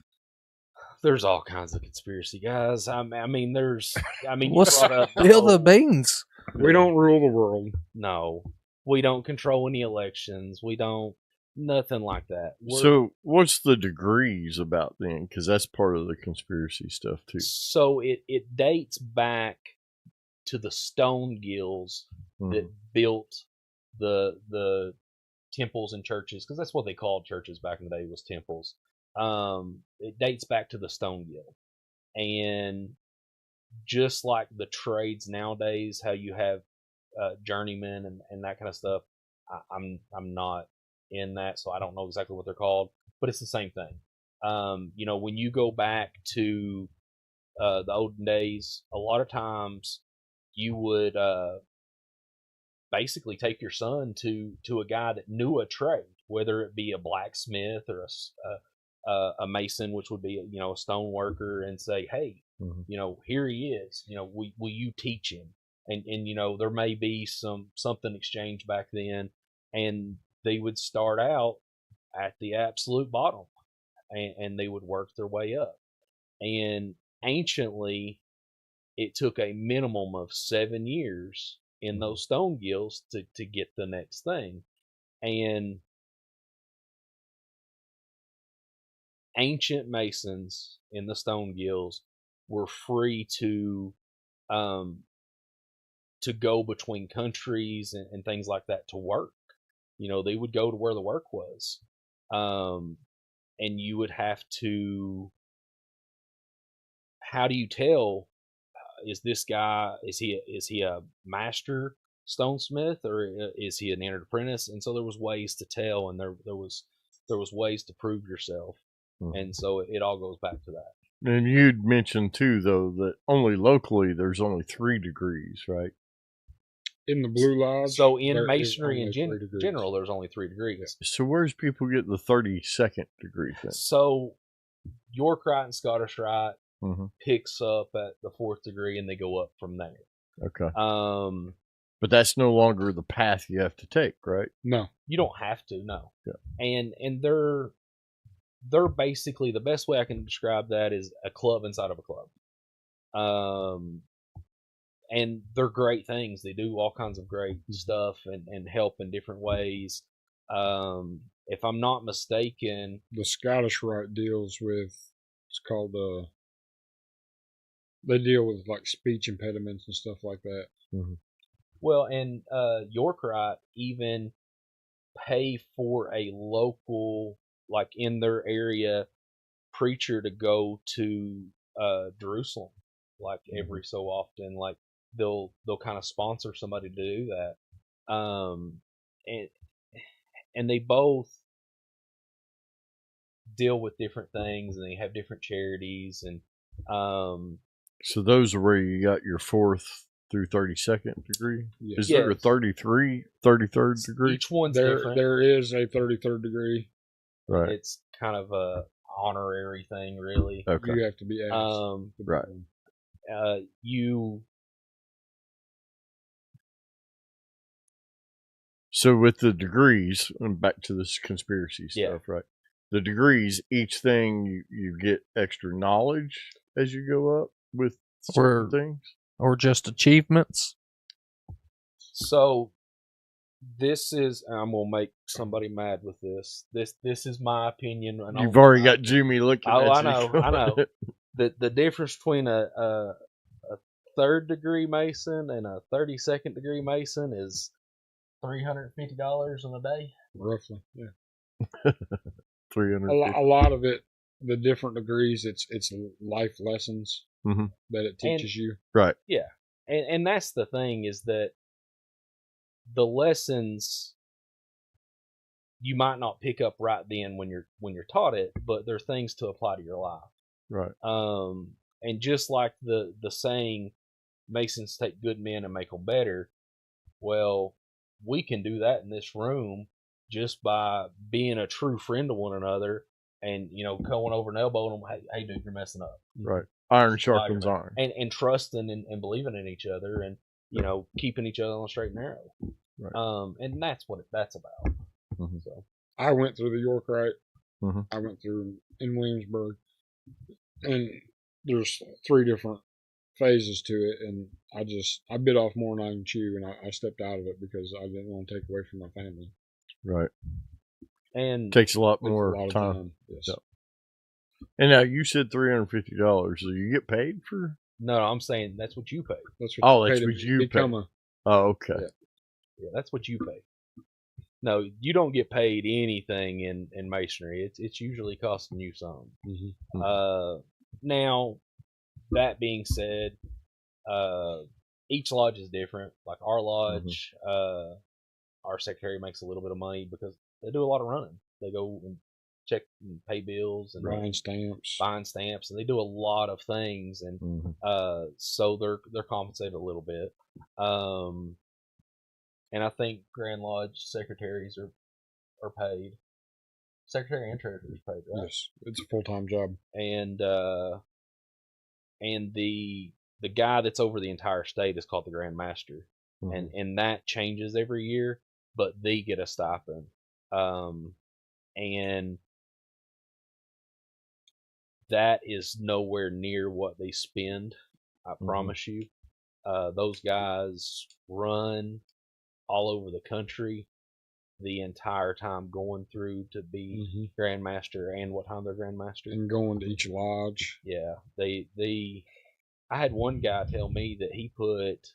There's all kinds of conspiracy, guys. I mean, What's you brought up spill the beans? We don't rule the world. No, we don't control any elections. We don't, nothing like that. So what's the degrees about then? Because that's part of the conspiracy stuff too. So it dates back to the stone guilds that built the temples and churches, because that's what they called churches back in the day, was temples. It dates back to the Stone Guild, and just like the trades nowadays, how you have journeymen and that kind of stuff. I'm not in that, so I don't know exactly what they're called, but it's the same thing. When you go back to the olden days, a lot of times you would basically take your son to a guy that knew a trade, whether it be a blacksmith or a mason, which would be a stone worker, and say, hey, here he is. Will you teach him? And there may be something exchanged back then, and they would start out at the absolute bottom, and they would work their way up. And anciently, it took a minimum of 7 years in those stone guilds to get the next thing. And ancient masons in the Stone Guilds were free to go between countries and things like that to work. You know, they would go to where the work was, and you would have to. How do you tell? Is this guy? Is he a master stonesmith, or is he an entered apprentice? And so there was ways to tell, and there was ways to prove yourself, and so it all goes back to that. And you'd mentioned too, though, that only locally there's only 3 degrees, right? In the Blue Lodge. So in there is masonry only in 3 degrees. general, there's only 3 degrees. So where's people get the 32nd degree thing? So Yorkite and Scottish Rite Mm-hmm. picks up at the 4th degree, and they go up from there. Okay. But that's no longer the path you have to take, right? No. You don't have to, no. Yeah. And they're basically, the best way I can describe that is a club inside of a club. And they're great things. They do all kinds of great stuff and help in different ways. If I'm not mistaken, The Scottish Rite deals with, it's called, they deal with like speech impediments and stuff like that. Mm-hmm. well, and Yorkite even pay for a local, like in their area, preacher to go to Jerusalem, like every so often. Like they'll kind of sponsor somebody to do that, and they both deal with different things, and they have different charities, and So those are where you got your 4th through 32nd degree? Yeah. Is there a Yes. 33rd degree? each one's There different. there is a 33rd degree. Right. It's kind of a honorary thing, really. Okay. You have to be asked. Um, to be right. one. So with the degrees, and back to this conspiracy Yeah. stuff, right? The degrees, each thing you get extra knowledge as you go up with certain Or- things. Or just achievements. So this is, I'm gonna make somebody mad with this. This is my opinion. And You've already got Jimmy looking Oh, at I you. know, I know. The difference between a 3rd degree Mason and a 32nd degree Mason is $350 in a day. Roughly, yeah. 350. A lot of it, the different degrees, it's life lessons Mhm. that it teaches you. Right. Yeah, and that's the thing, is that the lessons you might not pick up right then when you're taught it, but they're things to apply to your life. Right. And just like the saying, Masons take good men and make them better. Well, we can do that in this room just by being a true friend to one another, and going over and elbowing them. Hey, dude, you're messing up. Right. Iron sharpens iron. And trusting and believing in each other, and keeping each other on the straight and narrow. Right. And that's what that's about. Mhm. So I went through the York Rite. Mhm. I went through in Williamsburg, and there's 3 different phases to it, and I bit off more than I can chew, and I stepped out of it because I didn't want to take away from my family. Right. and Takes a lot It's a more lot of time. Yes. Yep. And now you said $350. So you get paid for? no, I'm saying that's what you pay. That's Oh, you that's pay to what you become pay. a. Oh, okay. Yeah. Yeah, that's what you pay. No, you don't get paid anything in masonry. It's usually costing you some. Mhm. Now, that being said, each lodge is different. Like our lodge, our secretary makes a little bit of money because they do a lot of running. They go and check and pay bills and Buying stamps. buying stamps, and they do a lot of things, and so they're compensated a little bit. And I think Grand Lodge secretaries are paid. Secretary and treasurer is paid, right? Yes, it's a full-time job. And the guy that's over the entire state is called the Grand Master, and that changes every year, but they get a stipend. And that is nowhere near what they spend. I promise you. Those guys run all over the country the entire time going through to be Grandmaster and what time they're Grandmaster. And going to each lodge. Yeah, I had one guy tell me that he put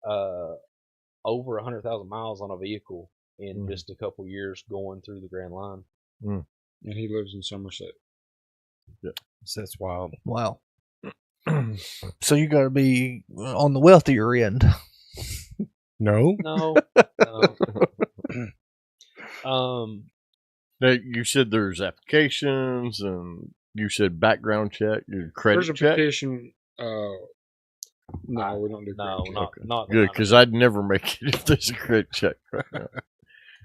over 100,000 miles on a vehicle in just a couple years going through the Grand Line. And he lives in Somerset. Yeah, so that's wild. Wow. So you got to be on the wealthier end. No. No. Now, you said there's applications, and you said background check, your credit There's a check. petition. No, we don't do No, credit check. not Good, because I'd never make it if there's a credit check right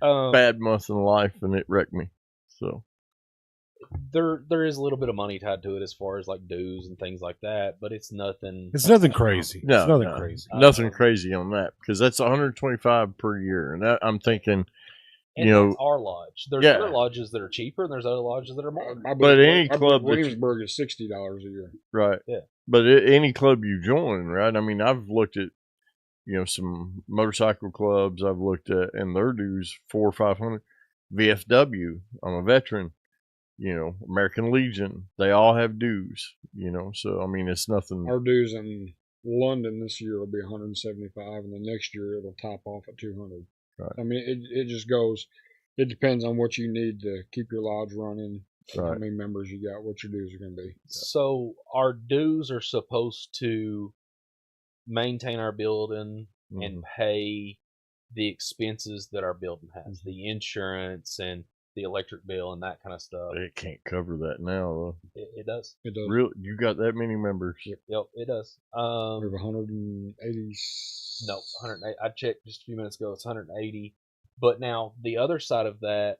now. Bad month in life, and it wrecked me. So there is a little bit of money tied to it as far as like dues and things like that, but it's nothing. It's nothing crazy. no, it's nothing no, crazy. nothing crazy on that, because that's 125 per year, and that, I'm thinking, And you know, that's our lodge. There's yeah. other lodges that are cheaper, and there's other lodges that are more. But any I club believe that you- Williamsburg is $60 a year. right? Yeah. But any club you join, right? I mean, I've looked at, you know, some motorcycle clubs I've looked at, and their dues $400 or $500. VFW, I'm a veteran. You know, American Legion, they all have dues. You know, so I mean, it's nothing. Our dues in London this year will be 175, and the next year it'll top off at 200. Right. I mean, it just goes. It depends on what you need to keep your lodge running. How Right. many members you got? What your dues are going to be. So our dues are supposed to maintain our building and pay the expenses that our building has, the insurance and the electric bill and that kind of stuff. It can't cover that now, though. It does. It does. Really, you got that many members? Yep, it does. We have 180. No, 108. I checked just a few minutes ago. It's 180. But now the other side of that,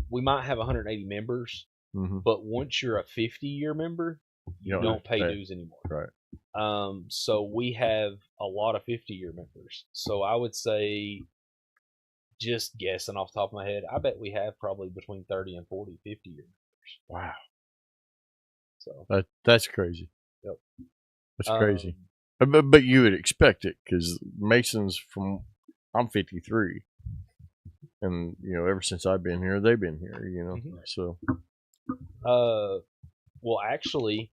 we might have 180 members, but once you're a 50-year member, you don't pay dues anymore. Right. So we have a lot of 50-year members. So I would say, just guessing off the top of my head, I bet we have probably between 30 and 40 50-year members. Wow. So that's crazy. Yep. That's crazy. But you would expect it, because Masons I'm 53, and you know, ever since I've been here, they've been here. You know, so. Well, actually,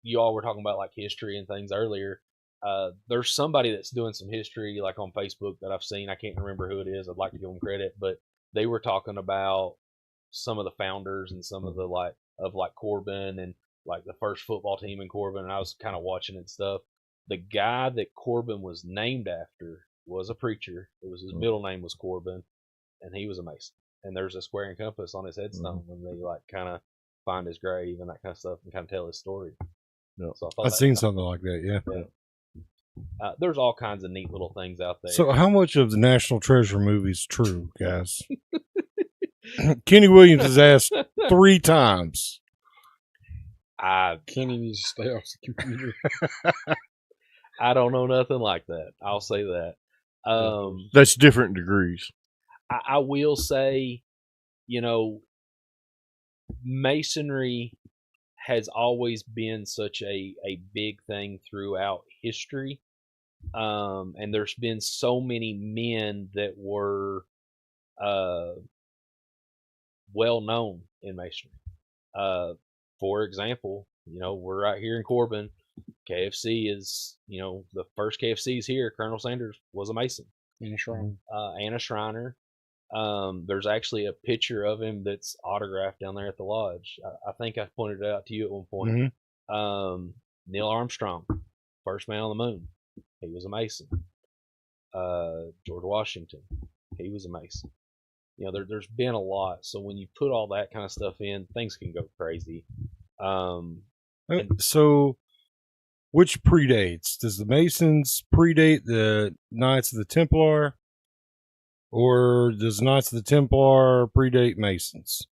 you all were talking about like history and things earlier. There's somebody that's doing some history like on Facebook that I've seen. I can't remember who it is. I'd like to give them credit, but they were talking about some of the founders and some of the like Corbin and like the first football team in Corbin. And I was kind of watching it and stuff. The guy that Corbin was named after was a preacher. It was his middle name was Corbin, and he was a Mason. And there's a square and compass on his headstone when they like kind of find his grave and that kind of stuff and kind of tell his story. So I've seen something like that. Yeah. There's all kinds of neat little things out there. So, how much of the National Treasure movie is true, guys? Kenny Williams has asked 3 times. Kenny needs to stay off the computer. I don't know nothing like that. I'll say that. That's different degrees. I will say, you know, Masonry has always been such a big thing throughout history. And there's been so many men that were well known in Masonry. For example, you know, we're right here in Corbin. KFC is, you know, the first KFC is here. Colonel Sanders was a Mason. Anna Schreiner. There's actually a picture of him that's autographed down there at the lodge. I think I pointed it out to you at one point. Neil Armstrong, first man on the moon. He was a Mason. George Washington, he was a Mason. You know, there's been a lot. So when you put all that kind of stuff in, things can go crazy. So, which predates? Does the Masons predate the Knights of the Templar? Or does Knights of the Templar predate Masons?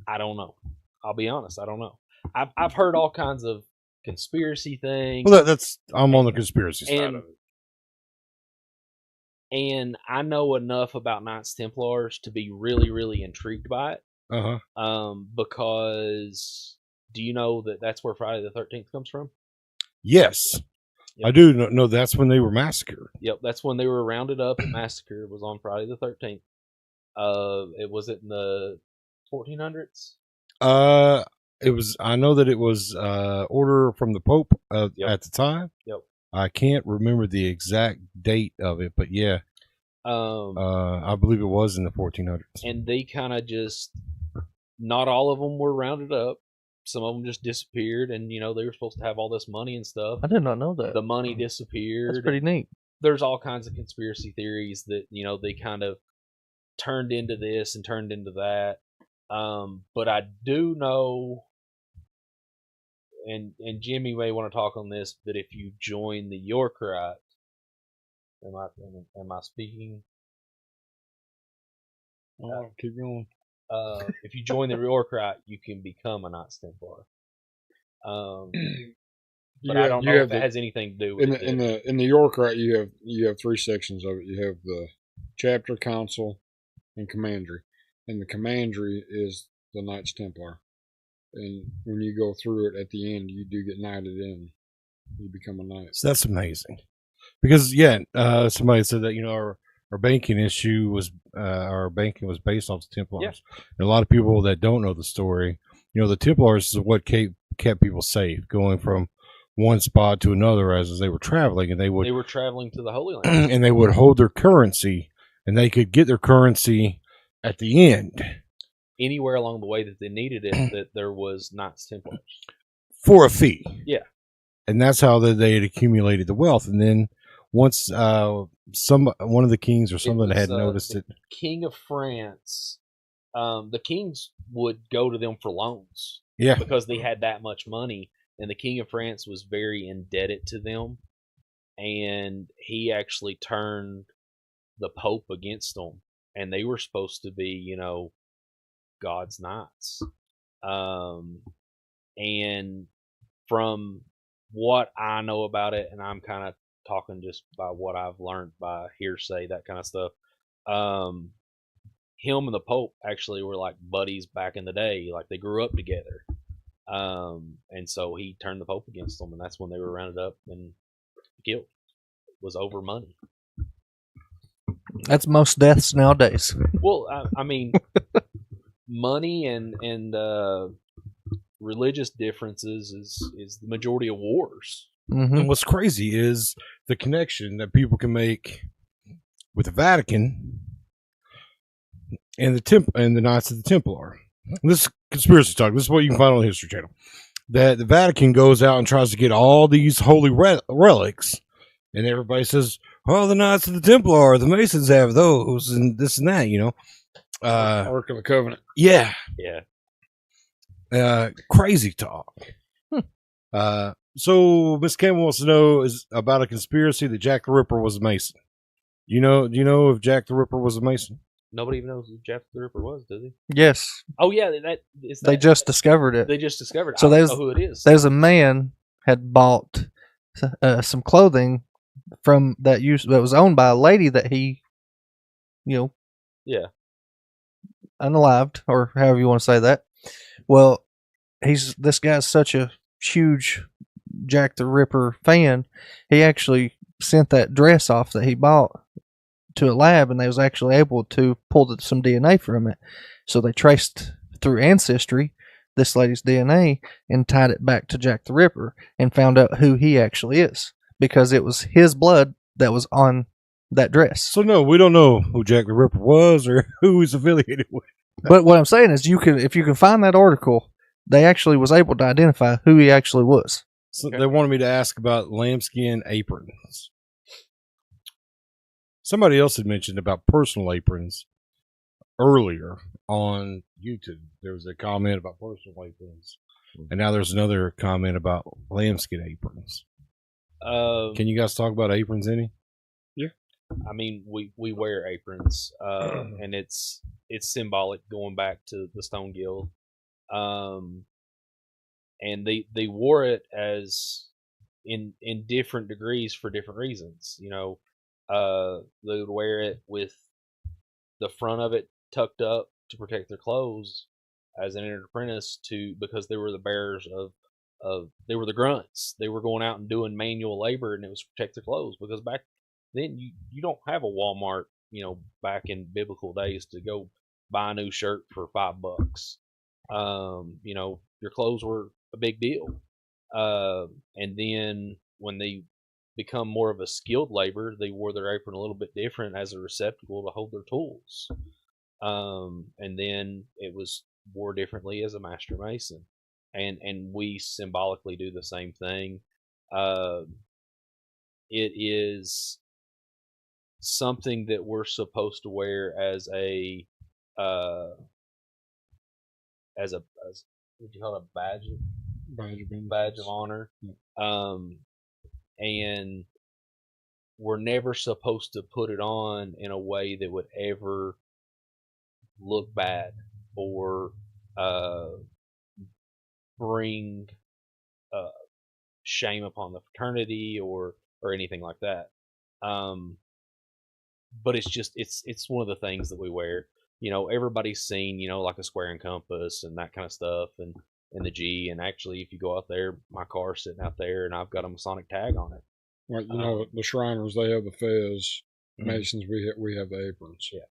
I don't know. I'll be honest. I don't know. I've heard all kinds of conspiracy things. Well, I'm on the conspiracy side of it. And I know enough about Knights Templars to be really, really intrigued by it. Because do you know that that's where Friday the 13th comes from? Yes. I do know that's when they were massacred. Yep, that's when they were rounded up and massacred. Was on Friday the 13th. It was in the 1400s. It was. I know that it was order from the Pope Yep. at the time. Yep. I can't remember the exact date of it, but yeah, I believe it was in the 1400s. And they kind of just, not all of them were rounded up. Some of them just disappeared, and they were supposed to have all this money and stuff. I did not know that. The money disappeared. That's pretty neat. There's all kinds of conspiracy theories that they kind of turned into this and turned into that. But I do know, and Jimmy may want to talk on this, that if you join the Yorkite, am I speaking? Keep going. If you join the Yorkite, you can become a Knights Templar. But I don't know if it has anything to do with it. In the Yorkite, you have three sections of it. You have the chapter, council, and commandery. And the commandery is the Knights Templar. And when you go through it at the end, you do get knighted in. You become a knight. So that's amazing. Because somebody said that our banking issue was our banking was based off the Templars. Yeah. And a lot of people that don't know the story, the Templars is what kept people safe, going from one spot to another as they were traveling, and they were traveling to the Holy Land, and they would hold their currency, and they could get their currency at the end anywhere along the way that they needed it. That there was Knights Templars for a fee. Yeah, and that's how they had accumulated the wealth. And then once one of the kings or something had noticed it, King of France, the kings would go to them for loans. Yeah, because they had that much money. And the King of France was very indebted to them, and he actually turned the Pope against them, and they were supposed to be, God's knights. And from what I know about it, and I'm kind of talking just by what I've learned by hearsay, that kind of stuff, him and the Pope actually were like buddies back in the day. Like they grew up together. And so he turned the Pope against them, and that's when they were rounded up and killed. It was over money. That's most deaths nowadays. Well, I mean, money and religious differences is the majority of wars. Mm-hmm. And what's crazy is the connection that people can make with the Vatican and the Knights of the Templar. This is conspiracy talk. This is what you can find on the History Channel. That the Vatican goes out and tries to get all these holy relics, and everybody says, "Oh, the Knights of the Templar, the Masons have those, and this and that." Ark of the Covenant. Yeah, yeah. Crazy talk. So Miss Campbell wants to know is about a conspiracy that Jack the Ripper was a Mason. Do you know if Jack the Ripper was a Mason? Nobody even knows who Jack the Ripper was, does he? Yes. Oh yeah, they just discovered it. They just discovered it. So I don't know who it is. There's a man had bought some clothing from that was owned by a lady that he, yeah, unalived, or however you want to say that. Well, this guy's such a huge Jack the Ripper fan. He actually sent that dress off that he bought to a lab, and they was actually able to pull some DNA from it. So they traced through Ancestry this lady's DNA and tied it back to Jack the Ripper and found out who he actually is, because it was his blood that was on that dress. So no, we don't know who Jack the Ripper was or who he's affiliated with. But what I'm saying is, if you can find that article, they actually was able to identify who he actually was. So they wanted me to ask about lambskin aprons. Somebody else had mentioned about personal aprons earlier on YouTube. There was a comment about personal aprons, and now there's another comment about lambskin aprons. Can you guys talk about aprons any? Yeah. I mean, we wear aprons, and it's symbolic going back to the Stone Guild. And they wore it as in different degrees for different reasons. They would wear it with the front of it tucked up to protect their clothes as an entered apprentice, because they were the bearers they were the grunts. They were going out and doing manual labor, and it was to protect their clothes, because back then you don't have a Walmart, back in biblical days, to go buy a new shirt for $5. Your clothes were a big deal. And then when they become more of a skilled labor, they wore their apron a little bit different as a receptacle to hold their tools. And then it was wore differently as a master mason. And we symbolically do the same thing. It is something that we're supposed to wear as a what do you call it, badge of honor. And we're never supposed to put it on in a way that would ever look bad or bring shame upon the fraternity or anything like that. But it's one of the things that we wear. Everybody's seen, like a square and compass and that kind of stuff, and the G. And actually, if you go out there, my car's sitting out there, and I've got a Masonic tag on it. Well, the Shriners, they have the fez. Masons, we have the aprons. Yeah.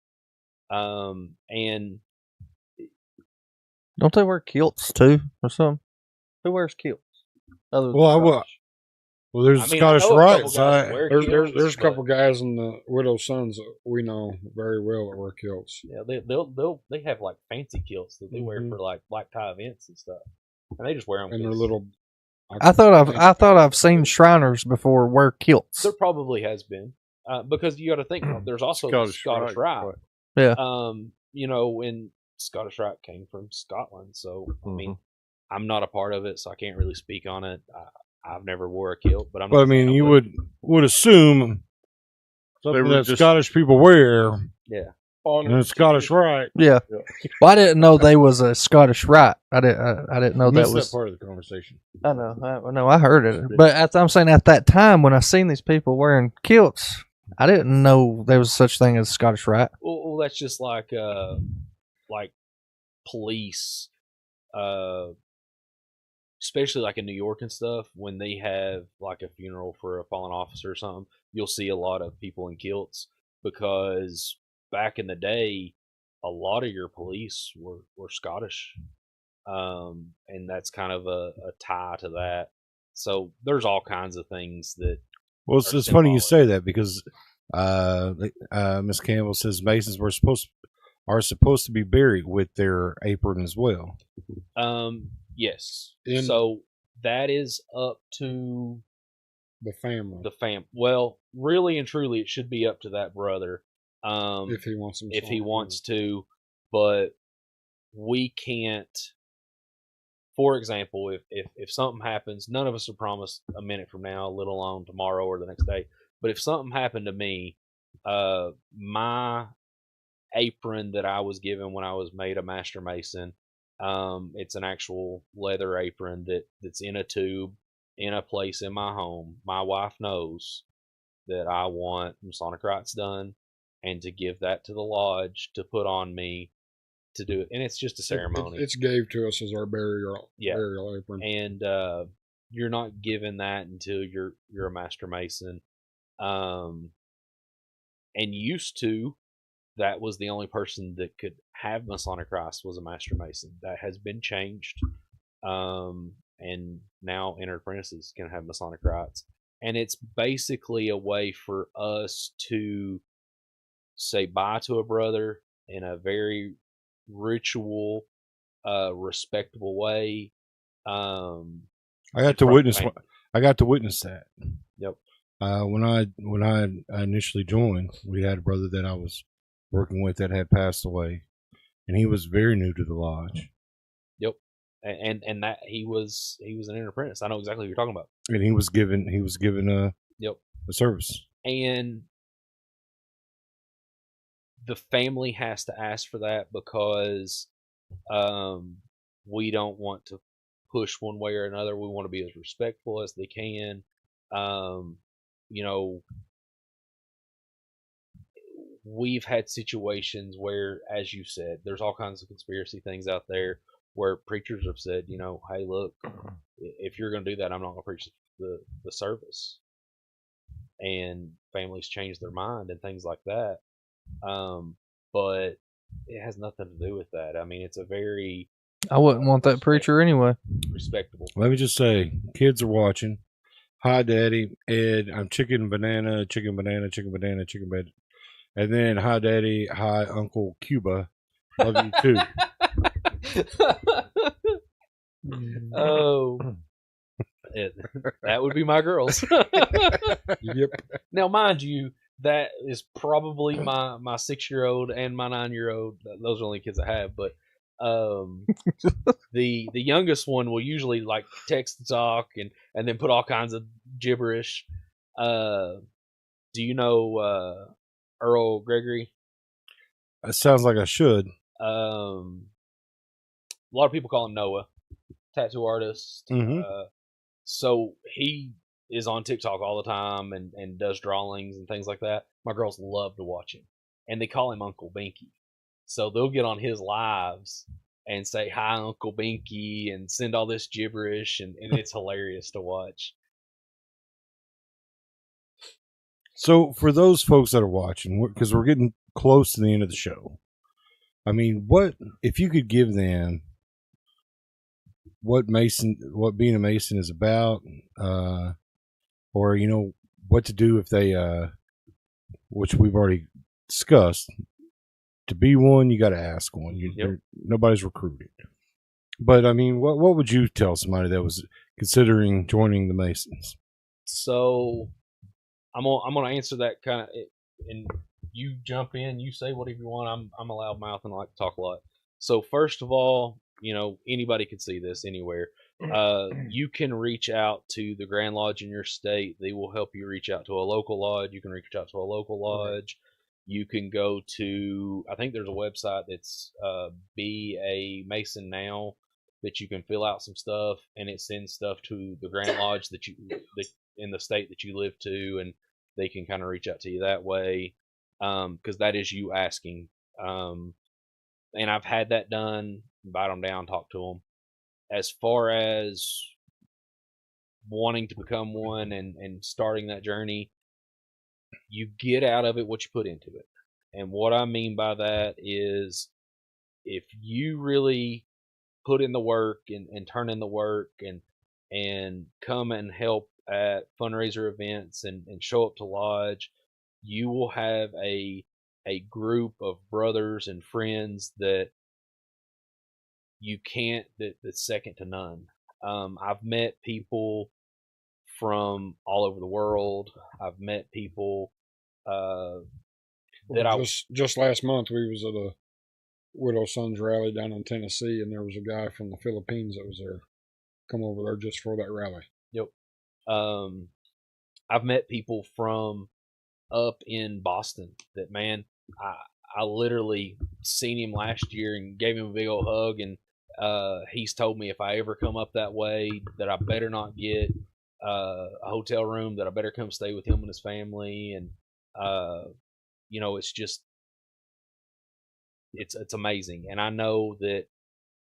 And Don't they wear kilts too, or something? Who wears kilts? Other than Well, there's I mean, Scottish I know a couple Rites. guys that wear kilts, There's a but- couple guys in the Widow's Sons that we know very well that wear kilts. Yeah, they have like fancy kilts that they wear for like black tie events and stuff, and they just wear them. And they're little. I thought I've seen Shriners before wear kilts. There probably has been, because you got to think there's also Scottish Rite. Yeah. And Scottish Rite came from Scotland, so I mean, I'm not a part of it, so I can't really speak on it. I've never wore a kilt, but But I mean, you would assume something that Scottish people wear. Yeah. On and it's Scottish Rite. Yeah. Well, I didn't know they was a Scottish Rite. I didn't know that Missed was that part of the conversation. I know. I heard it, but I'm saying at that time when I seen these people wearing kilts, I didn't know there was such thing as Scottish Rite. Well, that's just like police, especially like in New York and stuff. When they have like a funeral for a fallen officer or something, you'll see a lot of people in kilts, because back in the day, a lot of your police were Scottish, and that's kind of a tie to that. So there's all kinds of things that. Well, it's funny you say that, because Miss Campbell says Masons are supposed to be buried with their apron as well. Yes. So that is up to the family. Well, really and truly, it should be up to that brother. If he wants him. If he wants to, but we can't. For example, if something happens, none of us are promised a minute from now, let alone tomorrow or the next day. But if something happened to me, my apron that I was given when I was made a Master Mason, it's an actual leather apron that's in a tube in a place in my home. My wife knows that I want Masonic rites done, and to give that to the lodge to put on me to do it. And it's just a ceremony. It's gave to us as our burial apron. And you're not given that until you're a Master Mason. And used to, that was the only person that could have Masonic rites was a Master Mason. That has been changed. And now entered apprentices can have Masonic rites. And it's basically a way for us to say bye to a brother in a very ritual, respectable way. I got to witness that. Yep. When I initially joined, we had a brother that I was working with that had passed away, and he was very new to the lodge. Yep. And that he was an entered apprentice. I know exactly what you're talking about. And he was given a service. And the family has to ask for that, because we don't want to push one way or another. We want to be as respectful as they can. We've had situations where, as you said, there's all kinds of conspiracy things out there where preachers have said, you know, hey, look, if you're going to do that, I'm not going to preach the service. And families change their mind and things like that. But it has nothing to do with that. I mean, it's a very I wouldn't want that preacher anyway. respectable. Let me just say, kids are watching. Hi, Daddy, Ed. I'm chicken banana, chicken banana, chicken banana, chicken banana. And then, hi, Daddy. Hi, Uncle Cuba. Love you too. Oh, that would be my girls. Yep. Now, mind you, that is probably my 6-year-old and my 9-year-old. Those are the only kids I have, but the youngest one will usually like text and talk and then put all kinds of gibberish. Do you know Earl Gregory? It sounds like I should. A lot of people call him Noah, tattoo artist. Mhm. So he is on TikTok all the time and does drawings and things like that. My girls love to watch him, and they call him Uncle Binky. So they'll get on his lives and say hi, Uncle Binky, and send all this gibberish, and it's hilarious to watch. So, for those folks that are watching, because we're getting close to the end of the show, I mean, what if you could give them what being a Mason is about, or you know what to do if they, which we've already discussed. To be one, you got to ask one. Nobody's recruited. But I mean, what would you tell somebody that was considering joining the Masons? So I'm gonna answer that kind of, and you jump in, you say whatever you want. I'm a loud mouth and I like to talk a lot. So first of all, you know, anybody can see this anywhere. You can reach out to the Grand Lodge in your state. They will help you reach out to a local lodge. You can reach out to a local lodge. You can go to, I think there's a website that's Be a Mason Now, that you can fill out some stuff and it sends stuff to the Grand Lodge that in the state that you live to, and they can kind of reach out to you that way, because that is you asking. And I've had that done. Invite them down, talk to them. As far as wanting to become one and starting that journey, you get out of it what you put into it. And what I mean by that is, if you really put in the work and turn in the work and come and help at fundraiser events and show up to lodge, you will have a group of brothers and friends that you can't, that's second to none. I've met people from all over the world. I've met people just last month we was at a Widow Sons rally down in Tennessee, and there was a guy from the Philippines that was there, come over there just for that rally. Yep. I've met people from up in Boston that, man, I literally seen him last year and gave him a big old hug, and he's told me if I ever come up that way that I better not get a hotel room, that I better come stay with him and his family. And you know, it's just, it's amazing. And I know that,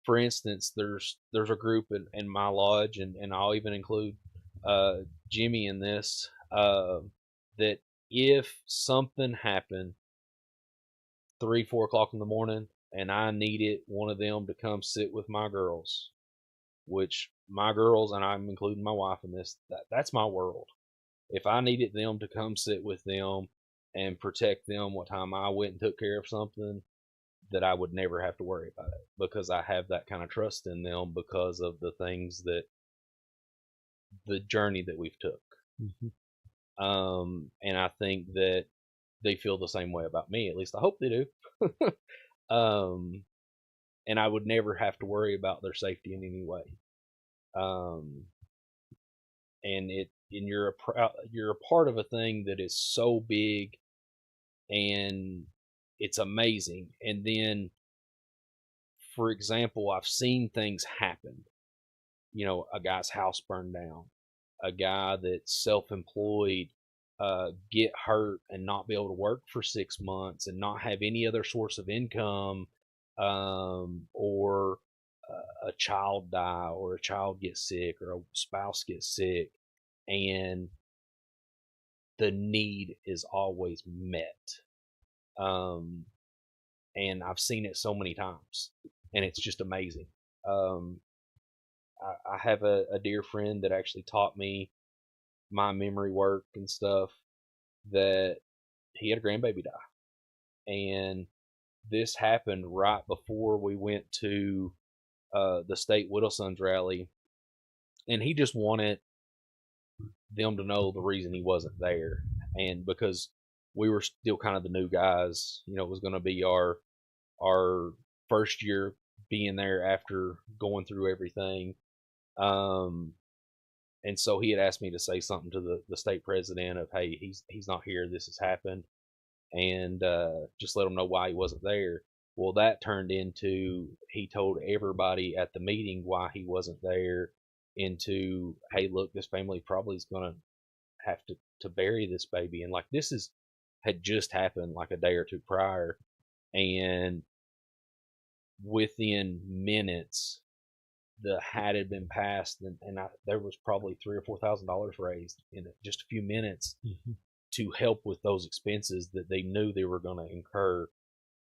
for instance, there's a group in my lodge, and I'll even include Jimmy in this, that if something happened 3-4 o'clock in the morning and I needed one of them to come sit with my girls, which my girls, and I'm including my wife in this, that's my world. If I needed them to come sit with them and protect them what time I went and took care of something, that I would never have to worry about it, because I have that kind of trust in them because of the things that, the journey that we've took. Mm-hmm. And I think that they feel the same way about me. At least I hope they do. And I would never have to worry about their safety in any way. And you're a part of a thing that is so big, and it's amazing. And then, for example, I've seen things happen. You know, a guy's house burned down, a guy that's self-employed get hurt and not be able to work for 6 months and not have any other source of income, or a child die or a child get sick or a spouse gets sick, and the need is always met. And I've seen it so many times, and it's just amazing. I have a dear friend that actually taught me my memory work and stuff, that he had a grandbaby die. And this happened right before we went to the state Widow Sons rally, and he just wanted them to know the reason he wasn't there. And because we were still kind of the new guys, you know, it was going to be our first year being there after going through everything. And so he had asked me to say something to the state president of, hey, he's not here, this has happened, and just let him know why he wasn't there. Well, that turned into, he told everybody at the meeting why he wasn't there, into, hey, look, this family probably is going to have to bury this baby. And like, this had just happened like a day or two prior, and within minutes the hat had been passed, and there was probably $3,000 or $4,000 raised in just a few minutes to help with those expenses that they knew they were going to incur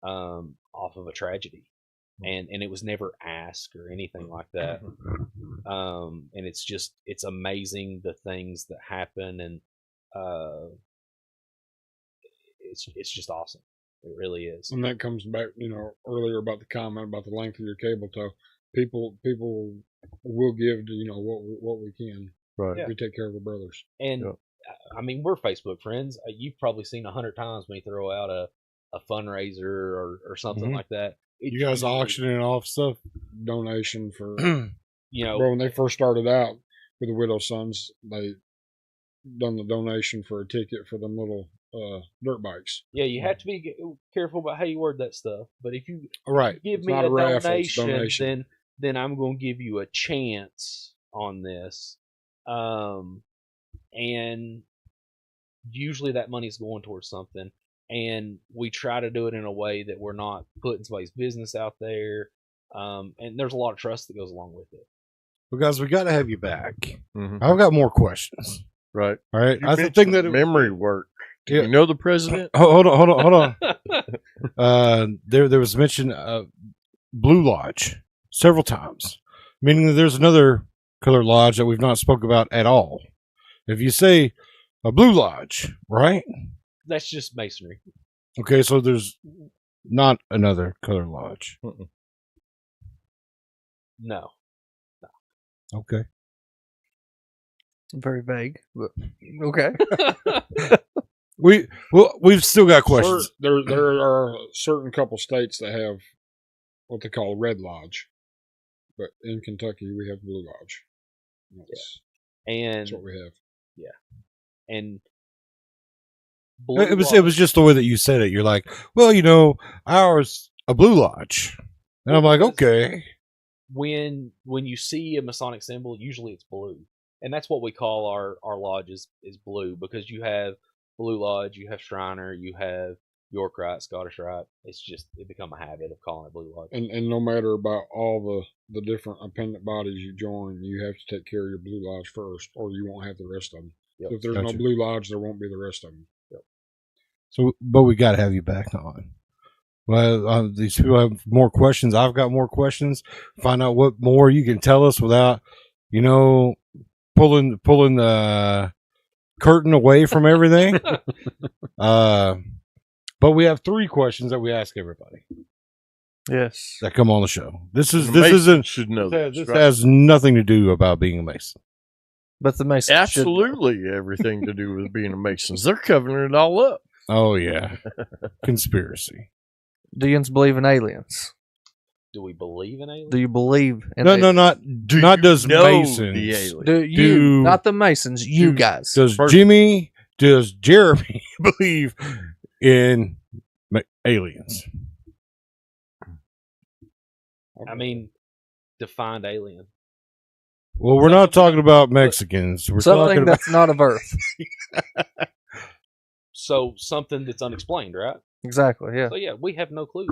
off of a tragedy. And it was never asked or anything like that. And it's amazing the things that happen, and it's just awesome. It really is. And that comes back, you know, earlier about the comment about the length of your cable tow. People will give to, you know, what we can. Right. Yeah. We take care of our brothers. And I mean, we're Facebook friends. You've probably seen 100 times me throw out a fundraiser or something like that. You guys auctioning off stuff, donation for, you know, bro, when they first started out with the Widow Sons, they done the donation for a ticket for them little dirt bikes. Yeah, you have to be careful about how you word that stuff. But if you give It's me not a a raffle, it's donation, then I'm going to give you a chance on this. And usually that money's going towards something. And we try to do it in a way that we're not putting somebody's business out there. And there's a lot of trust that goes along with it. Well, guys, we got to have you back. I've got more questions. Right. All right. You I think that memory work. Do Yeah. you know the president? Hold on. There was mention of Blue Lodge several times, meaning that there's another color lodge that we've not spoke about at all. If you say a Blue Lodge, right? That's just masonry. Okay, so there's not another color lodge. No. Okay. Very vague, but okay. We've still got questions. There are certain couple states that have what they call Red Lodge, but in Kentucky we have Blue Lodge. That's what we have. Yeah. And It was just the way that you said it. You're like, well, you know, ours a Blue Lodge, and I'm like, okay. When you see a Masonic symbol, usually it's blue, and that's what we call our lodge is blue, because you have Blue Lodge, you have Shriner, you have York Rite, Scottish Rite. It become a habit of calling it Blue Lodge. And no matter about all the different appendant bodies you join, you have to take care of your Blue Lodge first, or you won't have the rest of them. Yep. If there's no Blue Lodge, there won't be the rest of them. Yep. So, but we got to have you back on. Well, these people have more questions. I've got more questions. Find out what more you can tell us without, you know, pulling the curtain away from everything. But we have 3 questions that we ask everybody. Yes. That come on the show. This should know this has nothing to do about being a Mason. But the Masons absolutely everything to do with being a Masons. They're covering it all up. Oh yeah, conspiracy. Do you believe in aliens? Do we believe in aliens? Do you believe in No, aliens? not does know Masons. the alien? Do you, not the Masons, you guys. Does Jeremy believe in aliens? I mean, defined alien. Well, we're not talking about Mexicans. We're Something talking about that's not of Earth. So something that's unexplained, right? Exactly, yeah. So yeah, we have no clue.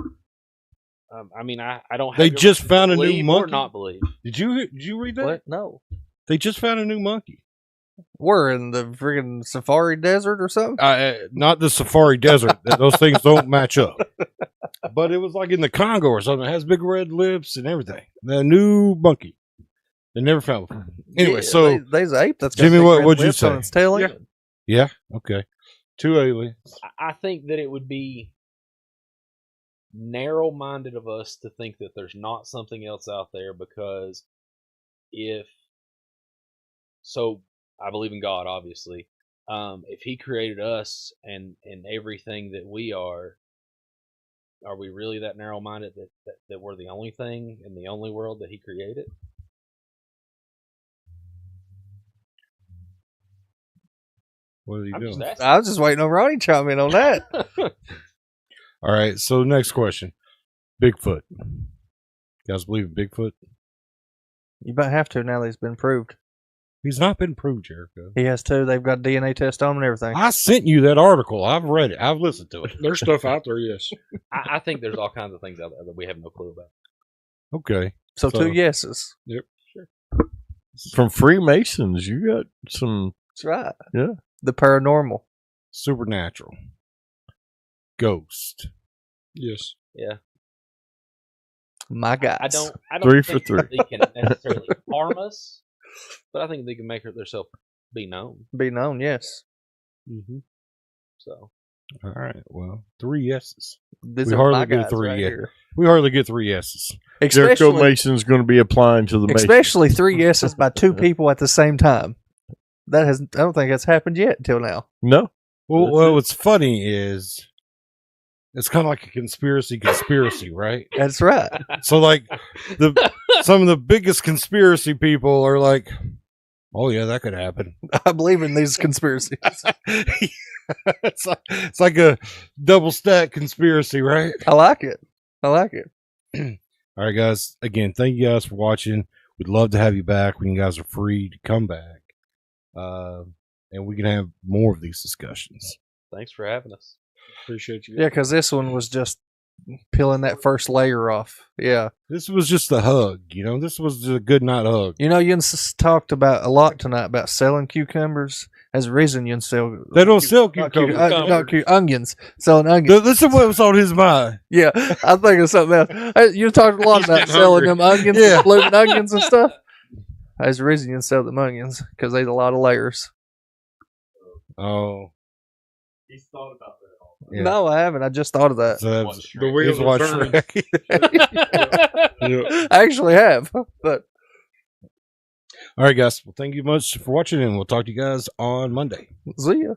I mean, I don't. Have They your just right to found a new believe or monkey? not believe. Did you read that? What? No. They just found a new monkey. We're in the friggin' safari desert or something. Not the safari desert. Those things don't match up. But it was like in the Congo or something. It has big red lips and everything. The new monkey. They never found one. Anyway, Yeah, so there's an ape that's got Jimmy, big red what'd you lips on say? its tail. Yeah. yeah, okay. 2 aliens. I think that it would be narrow-minded of us to think that there's not something else out there, because I believe in God, obviously. If He created us and everything that we are we really that narrow-minded that we're the only thing in the only world that He created? What are you I'm doing? just asking. I was just waiting on Ronnie to chime in on that. All right, so next question. Bigfoot. You guys believe in Bigfoot? You might have to now that he's been proved. He's not been proved, Jericho. He has too. They've got DNA test on him and everything. I sent you that article. I've read it. I've listened to it. There's stuff out there, yes. I think there's all kinds of things out there that we have no clue about. Okay. So 2 yeses. From Freemasons, you got some. That's right. Yeah. The paranormal. Supernatural. Ghost. Yes. Yeah. My guys. I don't 3 for think 3. they can necessarily harm us, but I think they can make themselves be known. Be known, yes. Mm-hmm. So, all right. Well, 3 yeses. These We are hardly my get guys 3 right yet. here. We hardly get 3 yeses. Jericho Especially, Mason's going to be applying to the Masons. especially 3 yeses by 2 people at the same time. I don't think that's happened yet until now. No. Well, what's funny is it's kind of like a conspiracy, right? That's right. So, like, some of the biggest conspiracy people are like, "Oh yeah, that could happen." I believe in these conspiracies. It's like a double stack conspiracy, right? I like it. I like it. All right, guys. Again, thank you guys for watching. We'd love to have you back when you guys are free to come back, and we can have more of these discussions. thanks for having us. Appreciate you. Yeah, because this one was just peeling that first layer off. Yeah. This was just a hug, This was a good night hug. You know, you talked about a lot tonight about selling cucumbers. There's a reason you sell. They don't sell not cucumbers. onions. Selling onions. Listen, what was on his mind? Yeah, I think of something else. Hey, you talked a lot about getting selling hungry. them onions, Yeah. blooming onions and stuff. There's a reason you sell them onions because there's a lot of layers. Oh, He's thought about that all. yeah. No, I haven't. I just thought of that. So that's- The wheels he's are watched turning. Shrek. Yeah. I actually have, but All right, guys. Well, thank you much for watching, and we'll talk to you guys on Monday. see ya.